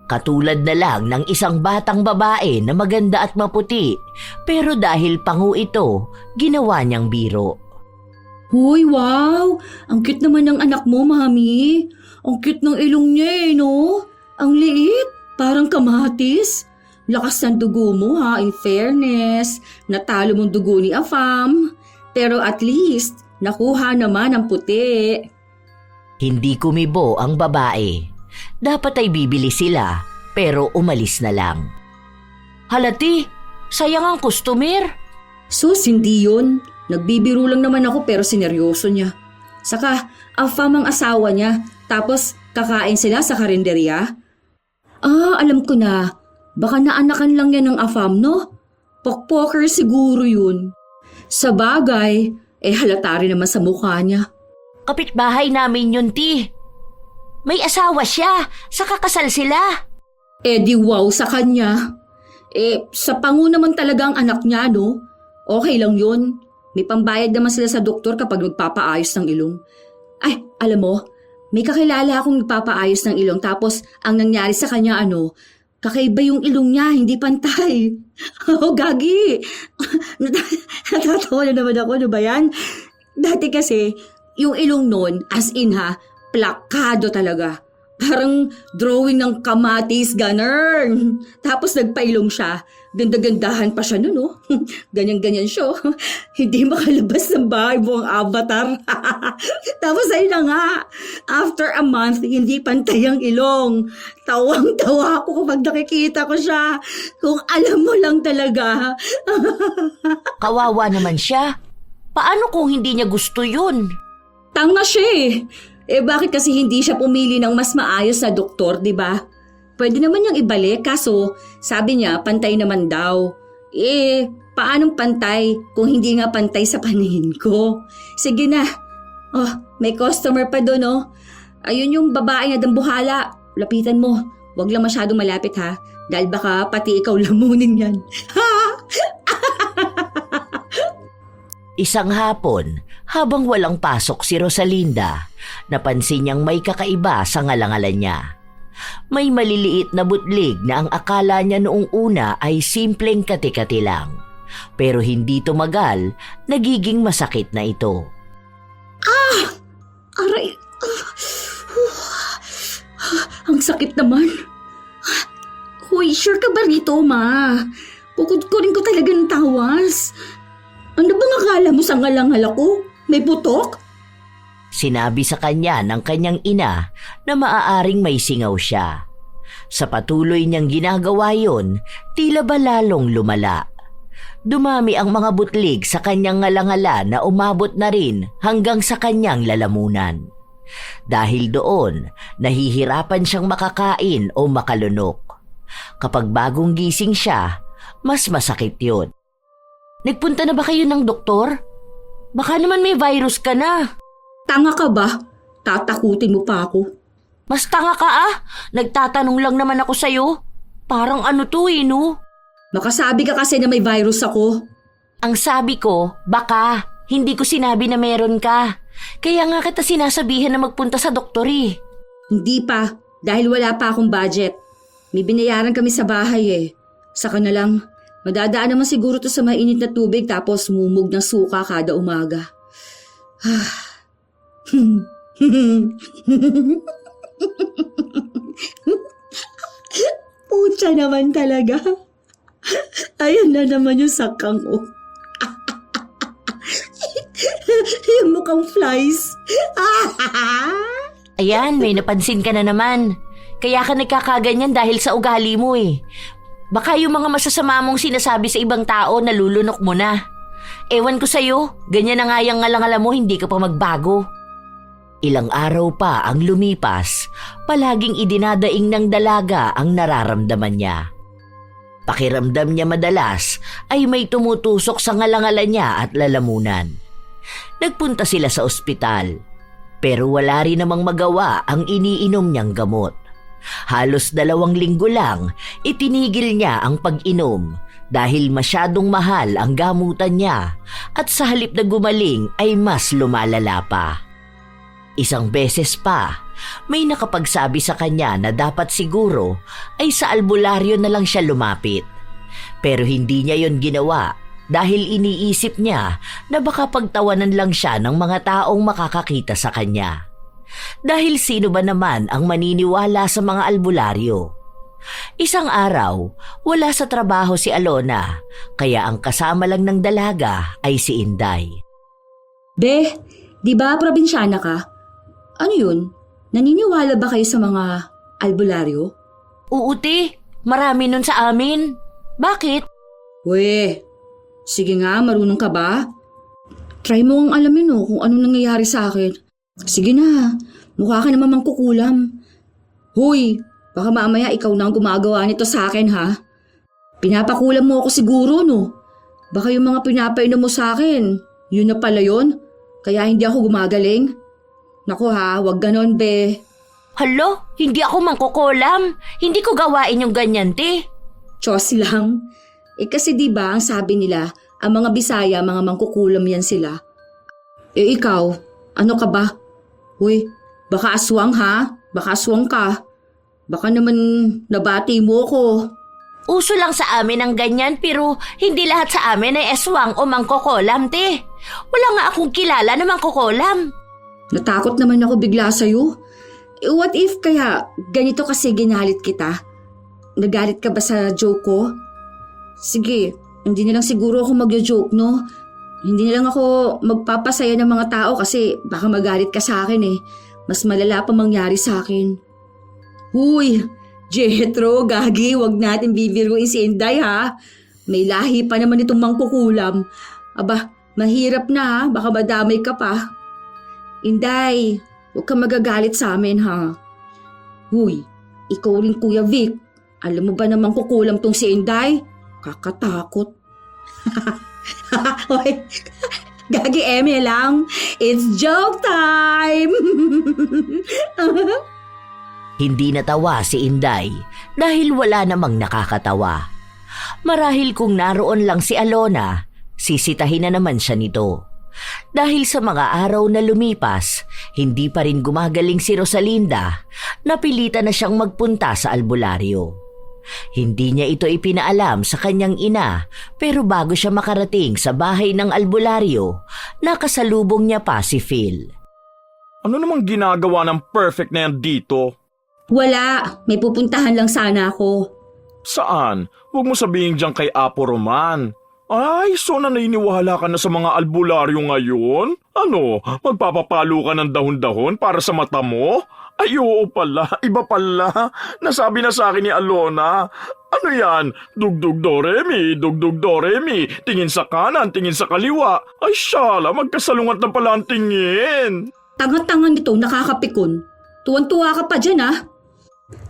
Katulad na lang ng isang batang babae na maganda at maputi, pero dahil pangu ito, ginawa niyang biro. Hoy, wow! Ang cute naman ng anak mo, Mami. Ang cute ng ilong niya no? Ang liit, parang kamatis. Lakas ng dugo mo ha, in fairness. Natalo mong dugo ni Afam. Pero at least, nakuha naman ang puti. Hindi kumibo ang babae. Dapat ay bibili sila, pero umalis na lang. Halati, sayang ang customer. Sus, hindi yun. Nagbibiro lang naman ako pero sineryoso niya. Saka, Afam ang asawa niya. Tapos, kakain sila sa karinderya. Alam ko na. Baka naanakan lang yan ng Afam, no? Pokpoker siguro yun. Sa bagay, halata rin naman sa mukha niya. Kapitbahay namin yun, Ti. May asawa siya, sa kakasal sila. Di wow sa kanya. Sa pangu naman talaga ang anak niya, no? Okay lang yun. May pambayad naman sila sa doktor kapag magpapaayos ng ilong. Ay, alam mo, may kakilala akong nagpapaayos ng ilong tapos ang nangyari sa kanya kakaiba yung ilong niya, hindi pantay. Gagi! Natatawa na naman ako, ano ba yan? Dati kasi, yung ilong nun, as in plakado talaga. Parang drawing ng kamatis, ganun. Tapos nagpailong siya. Ganda-gandahan pa siya nun, no? Ganyan-ganyan siya. Hindi makalabas ng bahay buong avatar. Tapos ayun na nga, after a month, hindi pantay ang ilong. Tawang-tawa ako kapag nakikita ko siya. Kung alam mo lang talaga. Kawawa naman siya. Paano kung hindi niya gusto yun? Tanga siya bakit kasi hindi siya pumili ng mas maayos na doktor, di ba? Pwede naman niyang ibalik, kaso sabi niya pantay naman daw. Paanong pantay kung hindi nga pantay sa paningin ko? Sige na. May customer pa doon, oh. Ayun yung babae na dambuhala. Lapitan mo. Huwag lang masyadong malapit ha. Dahil baka pati ikaw lamunin yan. Isang hapon, habang walang pasok si Rosalinda, napansin niyang may kakaiba sa ngalangalan niya. May maliliit na butlig na ang akala niya noong una ay simpleng kati-kati lang. Pero hindi tumagal, nagiging masakit na ito. Aray! Ang sakit naman. Hoy, sure ka ba rito, ma? Kukudkurin ko talaga ng tawas. Ano bang akala mo sa ngalangal ako? May putok? Sinabi sa kanya ng kanyang ina na maaaring may singaw siya. Sa patuloy niyang ginagawa yon, tila ba lalong lumala. Dumami ang mga butlig sa kanyang ngalangala na umabot na rin hanggang sa kanyang lalamunan. Dahil doon, nahihirapan siyang makakain o makalunok. Kapag bagong gising siya, mas masakit yun. Nagpunta na ba kayo ng doktor? Baka naman may virus ka na. Tanga ka ba? Tatakutin mo pa ako. Mas tanga ka Nagtatanong lang naman ako sa'yo. Parang no? Makasabi ka kasi na may virus ako. Ang sabi ko, baka. Hindi ko sinabi na meron ka. Kaya nga kita sinasabihan na magpunta sa doktor Hindi pa, dahil wala pa akong budget. May binayaran kami sa bahay Saka na lang. Madadaan naman siguro to sa mainit na tubig tapos mumog ng suka kada umaga. Pucha naman talaga. Ayan na naman yung sakang yung mukhang flies. Ayan, may napansin ka na naman. Kaya ka nagkakaganyan dahil sa ugali mo Baka yung mga masasama mong sinasabi sa ibang tao nalulunok mo na. Ewan ko sa'yo, ganyan na nga yung ngalangala mo, hindi ka pa magbago. Ilang araw pa ang lumipas, palaging idinadaing ng dalaga ang nararamdaman niya. Pakiramdam niya madalas ay may tumutusok sa ngalangala niya at lalamunan. Nagpunta sila sa ospital, pero wala rin namang magawa ang iniinom niyang gamot. Halos 2 linggo lang, itinigil niya ang pag-inom dahil masyadong mahal ang gamutan niya at sa halip na gumaling ay mas lumalala pa. Isang beses pa, may nakapagsabi sa kanya na dapat siguro ay sa albularyo na lang siya lumapit. Pero hindi niya yon ginawa dahil iniisip niya na baka pagtawanan lang siya ng mga taong makakakita sa kanya. Dahil sino ba naman ang maniniwala sa mga albularyo? Isang araw, wala sa trabaho si Alona, kaya ang kasama lang ng dalaga ay si Inday. Be, di ba probinsyana ka? Ano yun? Naniniwala ba kayo sa mga albularyo? Oo, te. Marami nun sa amin. Bakit? We, sige nga, marunong ka ba? Try mo ang alamin kung anong nangyayari sa akin. Sige na, mukha ka naman mangkukulam. Hoy, baka mamaya ikaw na ang gumagawa nito sa akin ha. Pinapakulam mo ako siguro no. Baka yung mga pinapainom mo sa akin, yun na pala yun. Kaya hindi ako gumagaling. Naku ha, wag ganon be. Halo, hindi ako mangkukulam. Hindi ko gawain yung ganyan, te. Diyos lang. Kasi diba ang sabi nila, ang mga Bisaya, mga mangkukulam yan sila. Ikaw, ano ka ba? Uy, baka aswang ha? Baka aswang ka. Baka naman nabati mo ko. Uso lang sa amin ang ganyan pero hindi lahat sa amin ay eswang o mangkukulam, te. Wala nga akong kilala na mangkukulam. Natakot naman ako bigla sa'yo. What if kaya ganito kasi ginalit kita? Nagalit ka ba sa joke ko? Sige, hindi na lang siguro ako magjo-joke, no? Hindi na lang ako magpapasaya ng mga tao kasi baka magalit ka sa akin eh. Mas malala pa mangyari sa akin. Huy, Jethro, gagi, wag natin bibiruin si Inday ha. May lahi pa naman itong mangkukulam. Aba, mahirap na ha, baka madamay ka pa. Inday, huwag kang magagalit sa amin ha. Huy, ikaw rin Kuya Vic. Alam mo ba namang kukulam tong si Inday? Kakatakot. Hoy, gagi Eme lang. It's joke time! Hindi natawa si Inday dahil wala namang nakakatawa. Marahil kung naroon lang si Alona, sisitahin na naman siya nito. Dahil sa mga araw na lumipas, hindi pa rin gumagaling si Rosalinda, napilitan na siyang magpunta sa albularyo. Hindi niya ito ipinaalam sa kanyang ina pero bago siya makarating sa bahay ng albularyo, nakasalubong niya pa si Phil. Ano namang ginagawa ng perfect na yan dito? Wala, may pupuntahan lang sana ako. Saan? Huwag mo sabihin dyan kay Apo Roman. Ay, so naniniwala ka na sa mga albularyo ngayon? Ano, magpapapalo ka ng dahon-dahon para sa mata mo? Ay, oo pala, iba pala. Nasabi na sa akin ni Alona. Ano yan? Dugdug do re mi, tingin sa kanan, tingin sa kaliwa. Ay, syala, magkasalungat na pala ang tingin. Tanga-tanga nito, nakakapikon. Tuwan-tuwa ka pa dyan ha.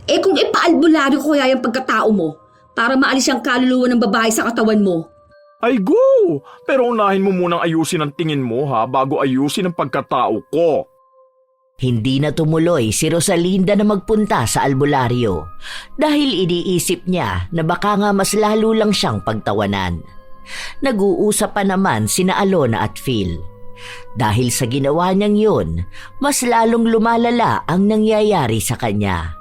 Kung ipaalbularyo ko kaya yung pagkatao mo para maalis yung kaluluwa ng babae sa katawan mo. Ay, go! Pero unahin mo munang ayusin ang tingin mo ha, bago ayusin ang pagkatao ko. Hindi na tumuloy si Rosalinda na magpunta sa albularyo dahil iniisip niya na baka nga mas lalo lang siyang pagtawanan. Nag-uusap pa naman sina Alona at Phil. Dahil sa ginawa niyang yun, mas lalong lumalala ang nangyayari sa kanya.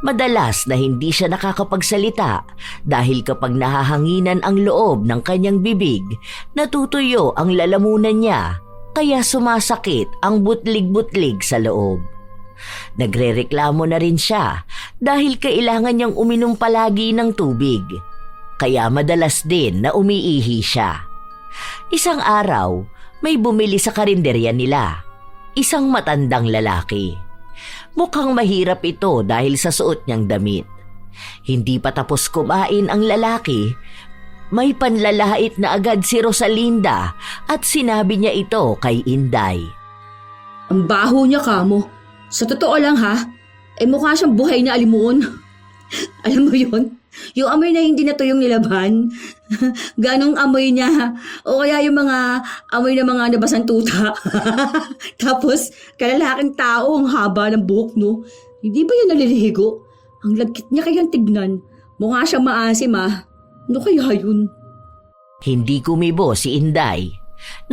Madalas na hindi siya nakakapagsalita dahil kapag nahahanginan ang loob ng kanyang bibig, natutuyo ang lalamunan niya kaya sumasakit ang butlig-butlig sa loob. Nagrereklamo na rin siya dahil kailangan niyang uminom palagi ng tubig. Kaya madalas din na umiihi siya. Isang araw, may bumili sa karinderya nila. Isang matandang lalaki. Mukhang mahirap ito dahil sa suot niyang damit. Hindi pa tapos kumain ang lalaki, may panlalait na agad si Rosalinda at sinabi niya ito kay Inday. Ang baho niya kamo. Sa totoo lang ha, mukha siyang buhay na alimuon. Alam mo yun? Yung amoy na hindi na tuyong nilaban. Ganong amoy niya. O kaya yung mga amoy na mga nabasang tuta. Tapos, kalalaking tao ang haba ng buhok, no? Hindi ba yan naliligo? Ang lagkit niya kayang tignan. Mukha siyang maasim, ah. Ano kaya yun? Hindi kumibo si Inday.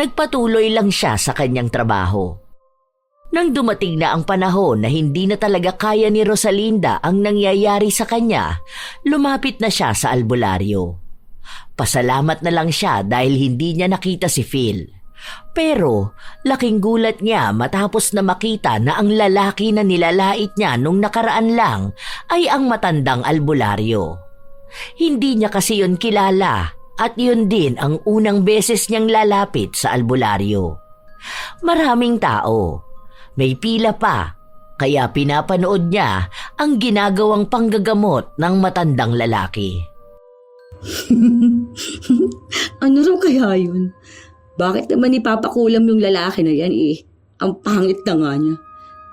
Nagpatuloy lang siya sa kanyang trabaho. Nang dumating na ang panahon na hindi na talaga kaya ni Rosalinda ang nangyayari sa kanya, lumapit na siya sa albularyo. Pasalamat na lang siya dahil hindi niya nakita si Phil. Pero laking gulat niya matapos na makita na ang lalaki na nilalait niya nung nakaraan lang ay ang matandang albularyo. Hindi niya kasi yun kilala at yun din ang unang beses niyang lalapit sa albularyo. Maraming tao, may pila pa, kaya pinapanood niya ang ginagawang panggagamot ng matandang lalaki. Ano raw kaya yun? Bakit naman ipapakulam yung lalaki na yan eh? Ang pangit na nga niya.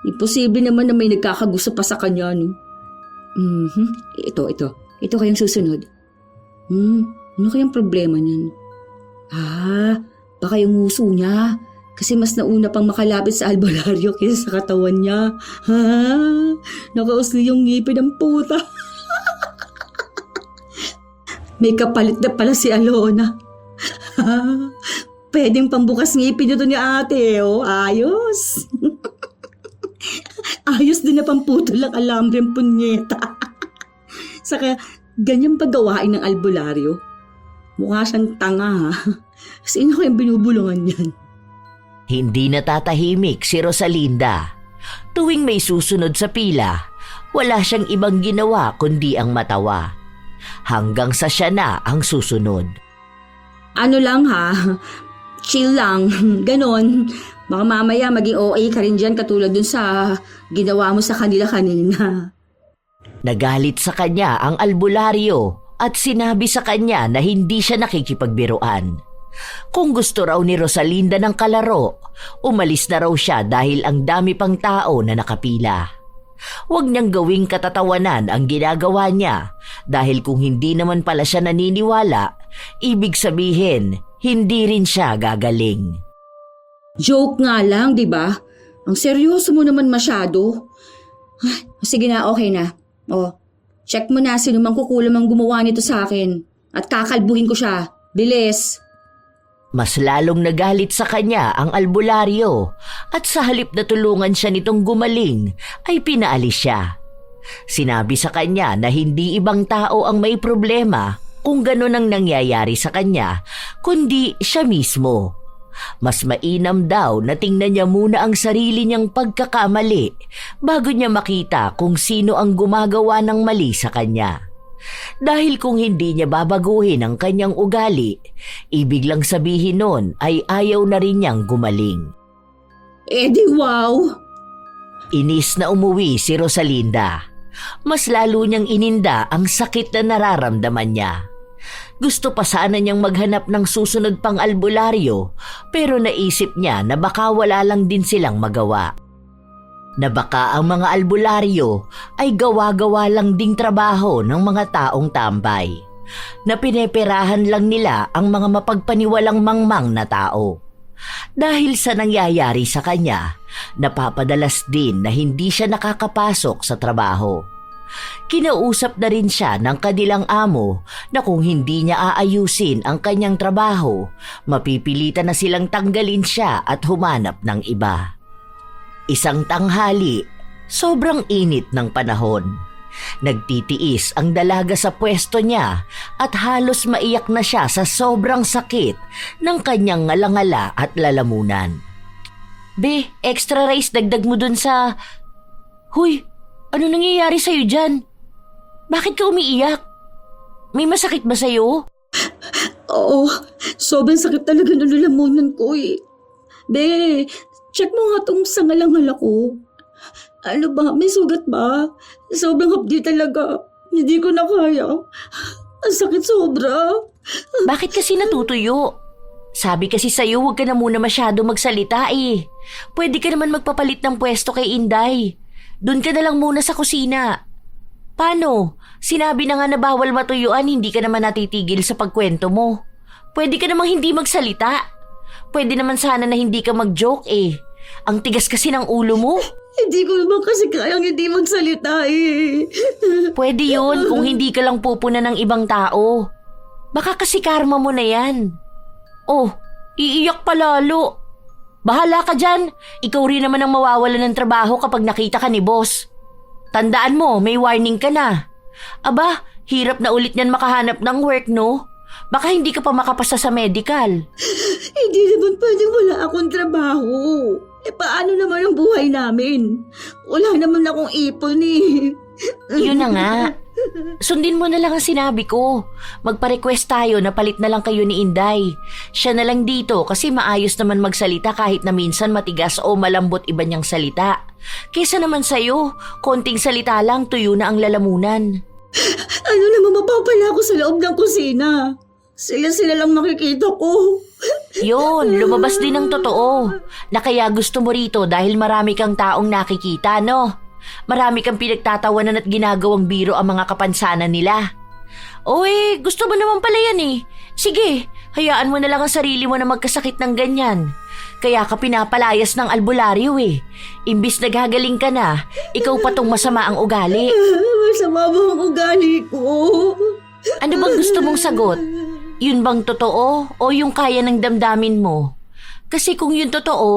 Imposible naman na may nagkakagusto pa sa kanya, no? Ito kayang susunod. Ano kayang problema niyan? Baka yung nguso niya. Kasi mas nauna pang makalapit sa albularyo kaysa sa katawan niya. Nakausli yung ngipin ng puta. May kapalit na pala si Alona. Pwedeng pambukas ngipin nito ni ate, oh. Ayos. Ayos din na pamputol ang alambreng punyeta. Saka, ganyan paggawain ng albularyo. Mukha siyang tanga, ha? Sino ko yung binubulungan yan? Hindi natatahimik si Rosalinda. Tuwing may susunod sa pila, wala siyang ibang ginawa kundi ang matawa. Hanggang sa siya na ang susunod. Ano lang ha, chill lang, ganon. Baka mamaya maging OA ka rin dyan katulad dun sa ginawa mo sa kanila kanina. Nagalit sa kanya ang albularyo at sinabi sa kanya na hindi siya nakikipagbiruan. Kung gusto raw ni Rosalinda ng kalaro, umalis na raw siya dahil ang dami pang tao na nakapila. Huwag niyang gawing katatawanan ang ginagawa niya dahil kung hindi naman pala siya naniniwala, ibig sabihin, hindi rin siya gagaling. Joke nga lang, di ba? Ang seryoso mo naman masyado. Sige na, okay na. Check mo na sino mang kukulam ang gumawa nito sa akin at kakalbuhin ko siya. Bilis! Mas lalong nagalit sa kanya ang albularyo at sa halip na tulungan siya nitong gumaling ay pinaalis siya. Sinabi sa kanya na hindi ibang tao ang may problema kung gano'n ang nangyayari sa kanya, kundi siya mismo. Mas mainam daw na tingnan niya muna ang sarili niyang pagkakamali bago niya makita kung sino ang gumagawa ng mali sa kanya. Dahil kung hindi niya babaguhin ang kanyang ugali, ibig lang sabihin nun ay ayaw na rin niyang gumaling. Di wow! Inis na umuwi si Rosalinda. Mas lalo niyang ininda ang sakit na nararamdaman niya. Gusto pa sana niyang maghanap ng susunod pang albularyo pero naisip niya na baka wala lang din silang magawa. Na baka ang mga albularyo ay gawa-gawa lang ding trabaho ng mga taong tambay, na pineperahan lang nila ang mga mapagpaniwalang mangmang na tao. Dahil sa nangyayari sa kanya, napapadalas din na hindi siya nakakapasok sa trabaho. Kinausap na rin siya ng kanilang amo na kung hindi niya aayusin ang kanyang trabaho, mapipilitan na silang tanggalin siya at humanap ng iba. Isang tanghali, sobrang init ng panahon. Nagtitiis ang dalaga sa pwesto niya at halos maiyak na siya sa sobrang sakit ng kanyang ngalangala at lalamunan. Be, extra rice dagdag mo dun sa... Huy, ano nangyayari sa'yo dyan? Bakit ka umiiyak? May masakit ba sa'yo? Oo, sobrang sakit talaga ng lalamunan ko eh. Be, check mo nga tong sangalangal ko. Ano ba? May sugat ba? Sobrang hapdi talaga. Hindi ko na kaya. Ang sakit sobra. Bakit kasi natutuyo? Sabi kasi sa'yo huwag ka na muna masyado magsalita eh. Pwede ka naman magpapalit ng pwesto kay Inday. Doon ka na lang muna sa kusina. Paano? Sinabi na nga na bawal matuyuan, hindi ka naman natitigil sa pagkwento mo. Pwede ka namang hindi magsalita. Pwede naman sana na hindi ka mag-joke eh. Ang tigas kasi ng ulo mo. Hindi ko naman kasi kayang hindi magsalita eh. Pwede yun kung hindi ka lang pupuna ng ibang tao. Baka kasi karma mo na yan. Oh, iiyak pa lalo. Bahala ka dyan. Ikaw rin naman ang mawawalan ng trabaho kapag nakita ka ni boss. Tandaan mo, may warning ka na. Aba, hirap na ulit niyan makahanap ng work, no? Baka hindi ka pa makapasa sa medical. Hindi naman pwedeng wala wala akong trabaho. Paano naman ang buhay namin? Wala naman akong ipon eh. Yun na nga. Sundin mo na lang ang sinabi ko. Magpa-request tayo na palit na lang kayo ni Inday. Siya na lang dito kasi maayos naman magsalita kahit na minsan matigas o malambot iba niyang salita. Kesa naman sa'yo, konting salita lang tuyo na ang lalamunan. Ano naman mapapala ako sa loob ng kusina? Sila lang makikita ko. Yun, lumabas din ang totoo. Na kaya gusto mo rito dahil marami kang taong nakikita, no? Marami kang pinagtatawanan at ginagawang biro ang mga kapansanan nila. Oy, gusto mo naman pala yan eh. Sige, hayaan mo na lang ang sarili mo na magkasakit ng ganyan. Kaya ka pinapalayas ng albularyo eh. Imbis naghagaling ka na, ikaw pa tong masama ang ugali. Masama ba ang ugali ko? Ano bang gusto mong sagot? Yun bang totoo o yung kaya ng damdamin mo? Kasi kung yun totoo,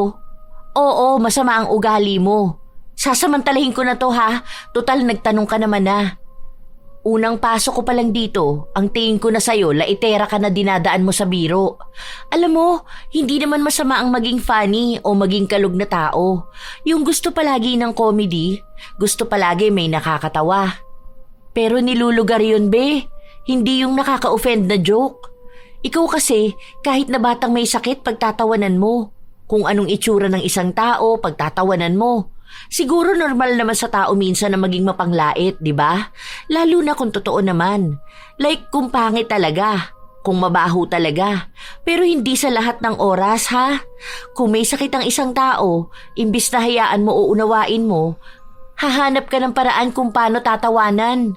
oo, masama ang ugali mo. Sasamantalahin ko na to ha, total nagtanong ka naman na. Unang pasok ko pa lang dito, ang tingin ko na sa'yo, laitera ka na dinadaan mo sa biro. Alam mo, hindi naman masama ang maging funny o maging kalug na tao. Yung gusto palagi ng comedy, gusto palagi may nakakatawa. Pero nilulugar yun, be. Hindi yung nakaka-offend na joke. Ikaw kasi, kahit na batang may sakit, pagtatawanan mo. Kung anong itsura ng isang tao, pagtatawanan mo. Siguro normal naman sa tao minsan na maging mapanglait, di ba? Lalo na kung totoo naman. Like kung pangit talaga, kung mabaho talaga. Pero hindi sa lahat ng oras, ha? Kung may sakit ang isang tao, imbis na hayaan mo o unawain mo, hahanap ka ng paraan kung paano tatawanan.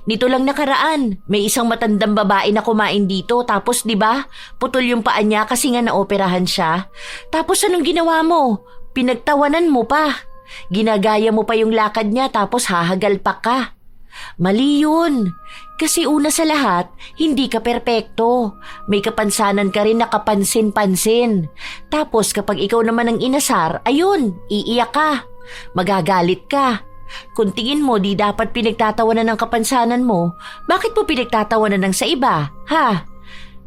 Nito lang nakaraan, may isang matandang babae na kumain dito tapos 'di ba? Putol yung paa niya kasi nga naoperahan siya. Tapos anong ginawa mo? Pinagtawanan mo pa. Ginagaya mo pa yung lakad niya tapos hahagalpak ka. Mali yun. Kasi una sa lahat, hindi ka perpekto. May kapansanan ka rin na kapansin-pansin. Tapos kapag ikaw naman ang inasar, ayun, iiyak ka. Magagalit ka. Kung tingin mo di dapat pinagtatawanan ng kapansanan mo, bakit mo pinagtatawanan ng sa iba, ha?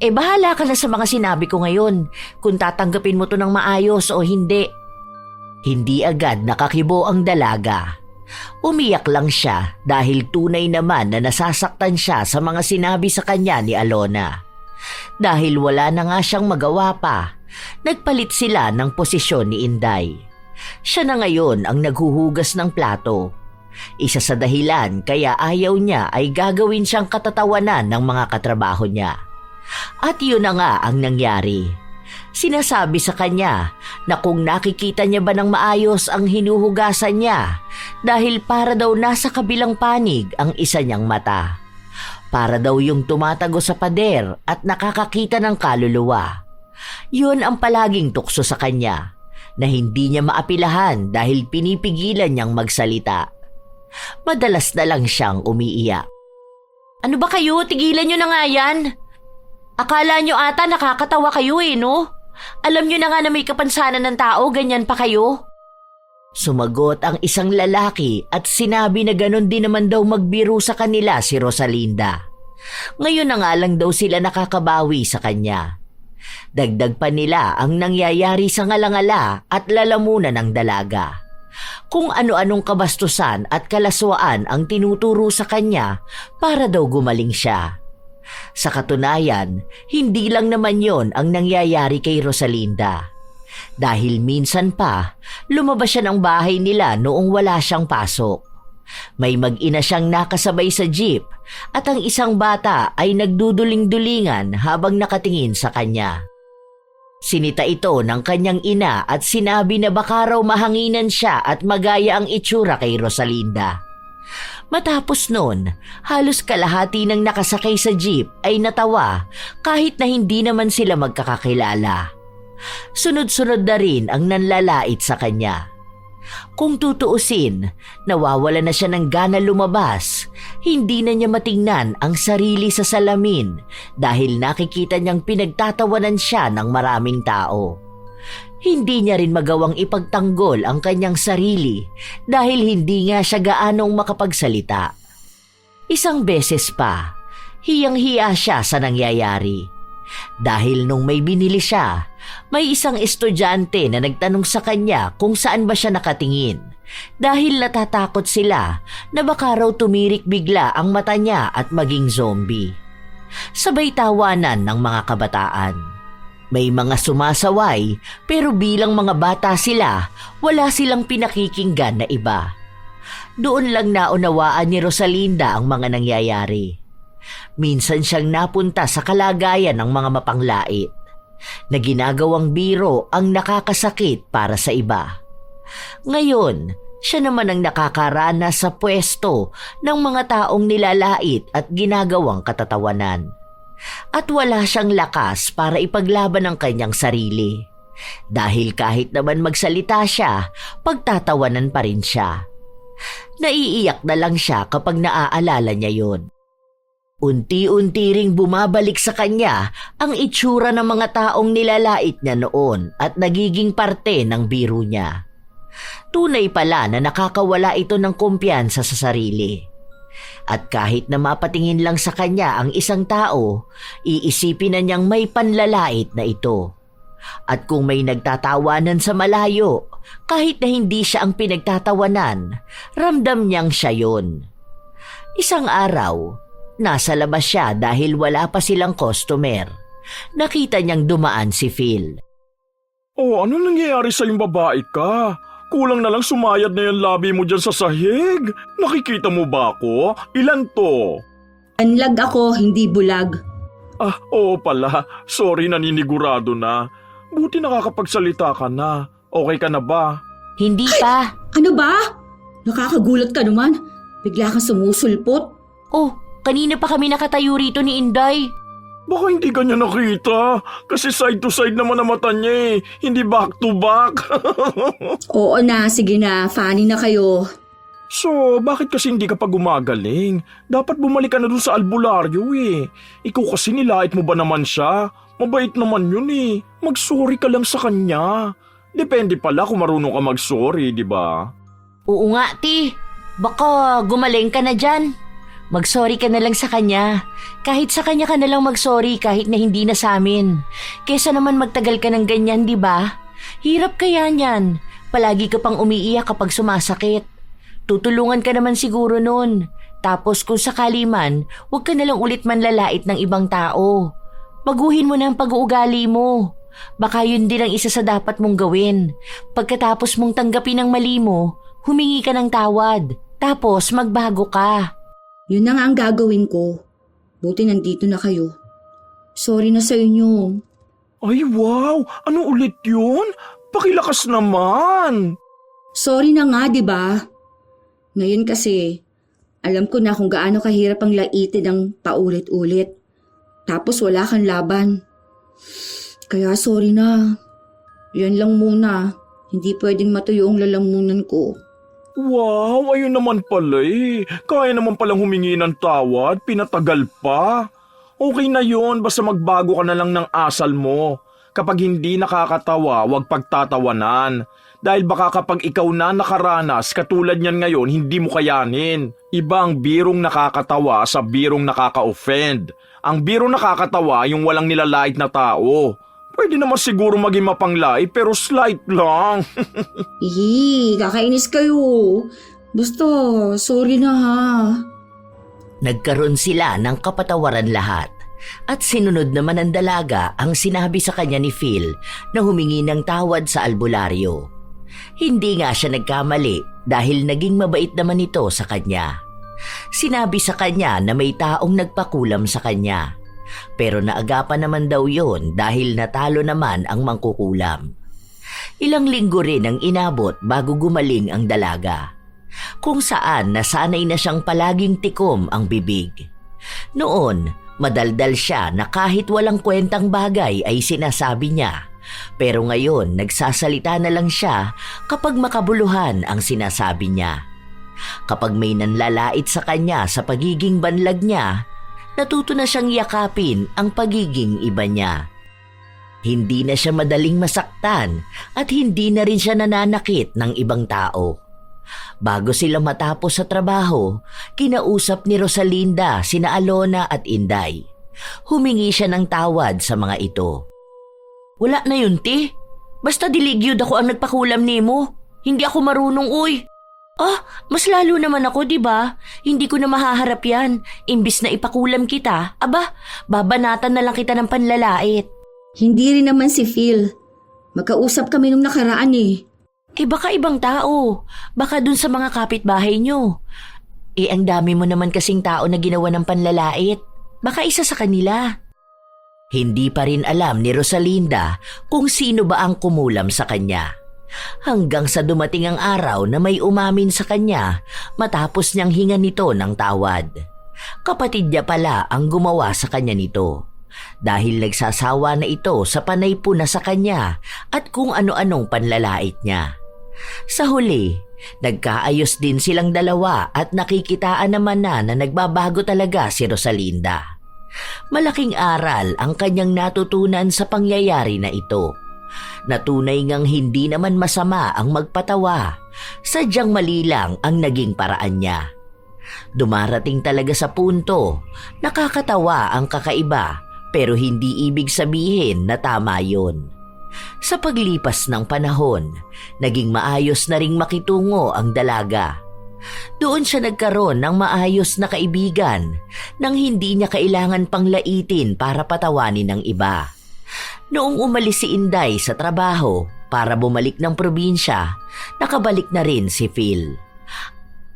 Bahala ka na sa mga sinabi ko ngayon, kung tatanggapin mo to ng maayos o hindi. Hindi agad nakakibo ang dalaga. Umiyak lang siya dahil tunay naman na nasasaktan siya sa mga sinabi sa kanya ni Alona. Dahil wala na nga siyang magawa pa, nagpalit sila ng posisyon ni Inday. Siya na ngayon ang naghuhugas ng plato. Isa sa dahilan kaya ayaw niya ay gagawin siyang katatawanan ng mga katrabaho niya. At yun na nga ang nangyari. Sinasabi sa kanya na kung nakikita niya ba ng maayos ang hinuhugasan niya dahil para daw nasa kabilang panig ang isa niyang mata. Para daw yung tumatago sa pader at nakakakita ng kaluluwa. Yun ang palaging tukso sa kanya na hindi niya maapilahan dahil pinipigilan niyang magsalita. Madalas na lang siyang umiiyak. Ano ba kayo? Tigilan niyo na nga yan. Akala niyo ata nakakatawa kayo no? Alam niyo na nga na may kapansanan ng tao, ganyan pa kayo? Sumagot ang isang lalaki at sinabi na ganon din naman daw magbiro sa kanila si Rosalinda. Ngayon na nga lang daw sila nakakabawi sa kanya. Dagdag pa nila ang nangyayari sa ngalangala at lalamunan ng dalaga. Kung ano-anong kabastusan at kalaswaan ang tinuturo sa kanya para daw gumaling siya. Sa katunayan, hindi lang naman yon ang nangyayari kay Rosalinda. Dahil minsan pa, lumabas siya ng bahay nila noong wala siyang pasok. May mag-ina siyang nakasabay sa jeep at ang isang bata ay nagduduling-dulingan habang nakatingin sa kanya. Sinita ito ng kanyang ina at sinabi na baka raw mahanginan siya at magaya ang itsura kay Rosalinda. Matapos nun, halos kalahati ng nakasakay sa jeep ay natawa kahit na hindi naman sila magkakakilala. Sunod-sunod na rin ang nanlalait sa kanya. Kung tutuusin, nawawala na siya ng gana lumabas. Hindi na niya matingnan ang sarili sa salamin dahil nakikita niyang pinagtatawanan siya ng maraming tao. Hindi niya rin magawang ipagtanggol ang kanyang sarili dahil hindi nga siya gaanong makapagsalita. Isang beses pa, hiyang-hiya siya sa nangyayari. Dahil nung may binili siya, may isang estudyante na nagtanong sa kanya kung saan ba siya nakatingin dahil natatakot sila na baka raw tumirik bigla ang mata niya at maging zombie. Sabay tawanan ng mga kabataan. May mga sumasaway pero bilang mga bata sila, wala silang pinakikinggan na iba. Doon lang naunawaan ni Rosalinda ang mga nangyayari. Minsan siyang napunta sa kalagayan ng mga mapanglait na ginagawang biro ang nakakasakit para sa iba. Ngayon, siya naman ang nakakaranas sa pwesto ng mga taong nilalait at ginagawang katatawanan. At wala siyang lakas para ipaglaban ang kanyang sarili. Dahil kahit naman magsalita siya, pagtatawanan pa rin siya. Naiiyak na lang siya kapag naaalala niya yon. Unti-unti ring bumabalik sa kanya ang itsura ng mga taong nilalait niya noon at nagiging parte ng biro niya. Tunay pala na nakakawala ito ng kumpiyansa sa sarili. At kahit na mapatingin lang sa kanya ang isang tao, iisipin na niyang may panlalait na ito. At kung may nagtatawanan sa malayo, kahit na hindi siya ang pinagtatawanan, ramdam niyang siya yon. Isang araw, nasa labas siya dahil wala pa silang customer. Nakita niyang dumaan si Phil. Oh, ano nangyayari sa yung babae ka? Kulang na lang sumayad na yung labi mo dyan sa sahig. Nakikita mo ba ako? Ilan to? Anlag ako, hindi bulag. Ah, oo pala. Sorry, naninigurado na. Buti nakakapagsalita ka na. Okay ka na ba? Hindi pa. Ano ba? Nakakagulat ka naman. Bigla kang sumusulpot. Oh, kanina pa kami nakatayo rito ni Inday. Baka hindi ka niya nakita. Kasi side to side naman ang mata niya eh. Hindi back to back. Oo na, sige na. Funny na kayo. So, bakit kasi hindi ka pa gumagaling? Dapat bumalik ka na dun sa albularyo eh. Ikaw kasi nilait mo ba naman siya? Mabait naman yun eh. Mag-sorry ka lang sa kanya. Depende pala kung marunong ka mag-sorry, di ba? Oo nga, ti. Baka gumaling ka na dyan. Mag-sorry ka na lang sa kanya. Kahit sa kanya ka na lang mag-sorry kahit na hindi na sa amin. Kesa naman magtagal ka ng ganyan, di ba? Hirap kaya niyan. Palagi ka pang umiiyak kapag sumasakit. Tutulungan ka naman siguro nun. Tapos kung sakali man, huwag ka na lang ulit manlalait ng ibang tao. Baguhin mo na ang pag-uugali mo. Baka yun din ang isa sa dapat mong gawin. Pagkatapos mong tanggapin ang mali mo, humingi ka ng tawad. Tapos magbago ka. Yun na nga ang gagawin ko. Buti nandito na kayo. Sorry na sa inyo. Ay wow! Ano ulit yun? Pakilakas naman! Sorry na nga, di ba? Ngayon kasi, alam ko na kung gaano kahirap ang laitin ng paulit-ulit. Tapos wala kang laban. Kaya sorry na. Yan lang muna. Hindi pwedeng matuyo ang lalamunan ko. Wow, ayun naman pala eh. Kaya naman palang humingi ng tawad, pinatagal pa. Okay na yon, basta magbago ka na lang ng asal mo. Kapag hindi nakakatawa, huwag pagtatawanan. Dahil baka kapag ikaw na nakaranas, katulad niyan ngayon, hindi mo kayanin. Iba ang birong nakakatawa sa birong nakaka-offend. Ang birong nakakatawa yung walang nilalait na tao. Pwede naman siguro maging mapanglait pero slight lang. Kakainis kayo. Basta, sorry na ha. Nagkaroon sila ng kapatawaran lahat. At sinunod naman ng dalaga ang sinabi sa kanya ni Phil na humingi ng tawad sa albularyo. Hindi nga siya nagkamali dahil naging mabait naman ito sa kanya. Sinabi sa kanya na may taong nagpakulam sa kanya. Pero naagapan naman daw yon dahil natalo naman ang mangkukulam. Ilang linggo rin ang inabot bago gumaling ang dalaga. Kung saan nasanay na siyang palaging tikom ang bibig. Noon, madaldal siya na kahit walang kwentang bagay ay sinasabi niya. Pero ngayon, nagsasalita na lang siya kapag makabuluhan ang sinasabi niya. Kapag may nanlalait sa kanya sa pagiging banlag niya, natuto na siyang yakapin ang pagiging iba niya. Hindi na siya madaling masaktan at hindi na rin siya nananakit ng ibang tao. Bago sila matapos sa trabaho, kinausap ni Rosalinda sina Alona at Inday. Humingi siya ng tawad sa mga ito. Wala na yun, ti. Basta diligyod ako ang nagpakulam nimo. Hindi ako marunong, uy. Mas lalo naman ako, di ba? Hindi ko na mahaharap yan. Imbis na ipakulam kita, babanatan na lang kita ng panlalait. Hindi rin naman si Phil. Magkausap kami nung nakaraan eh. Baka ibang tao. Baka dun sa mga kapitbahay nyo. Ang dami mo naman kasing tao na ginawa ng panlalait. Baka isa sa kanila. Hindi pa rin alam ni Rosalinda kung sino ba ang kumulam sa kanya. Hanggang sa dumating ang araw na may umamin sa kanya matapos niyang hingan nito ng tawad. Kapatid niya pala ang gumawa sa kanya nito. Dahil nagsasawa na ito sa panay po na sa kanya at kung ano-anong panlalait niya. Sa huli, nagkaayos din silang dalawa at nakikitaan naman na nagbabago talaga si Rosalinda. Malaking aral ang kanyang natutunan sa pangyayari na ito. Natunay ngang hindi naman masama ang magpatawa, sadyang mali lang ang naging paraan niya. Dumarating talaga sa punto, nakakatawa ang kakaiba pero hindi ibig sabihin na tama yun. Sa paglipas ng panahon, naging maayos na ring makitungo ang dalaga. Doon siya nagkaroon ng maayos na kaibigan nang hindi niya kailangan pang laitin para patawanin ng iba. Noong umalis si Inday sa trabaho para bumalik ng probinsya, nakabalik na rin si Phil.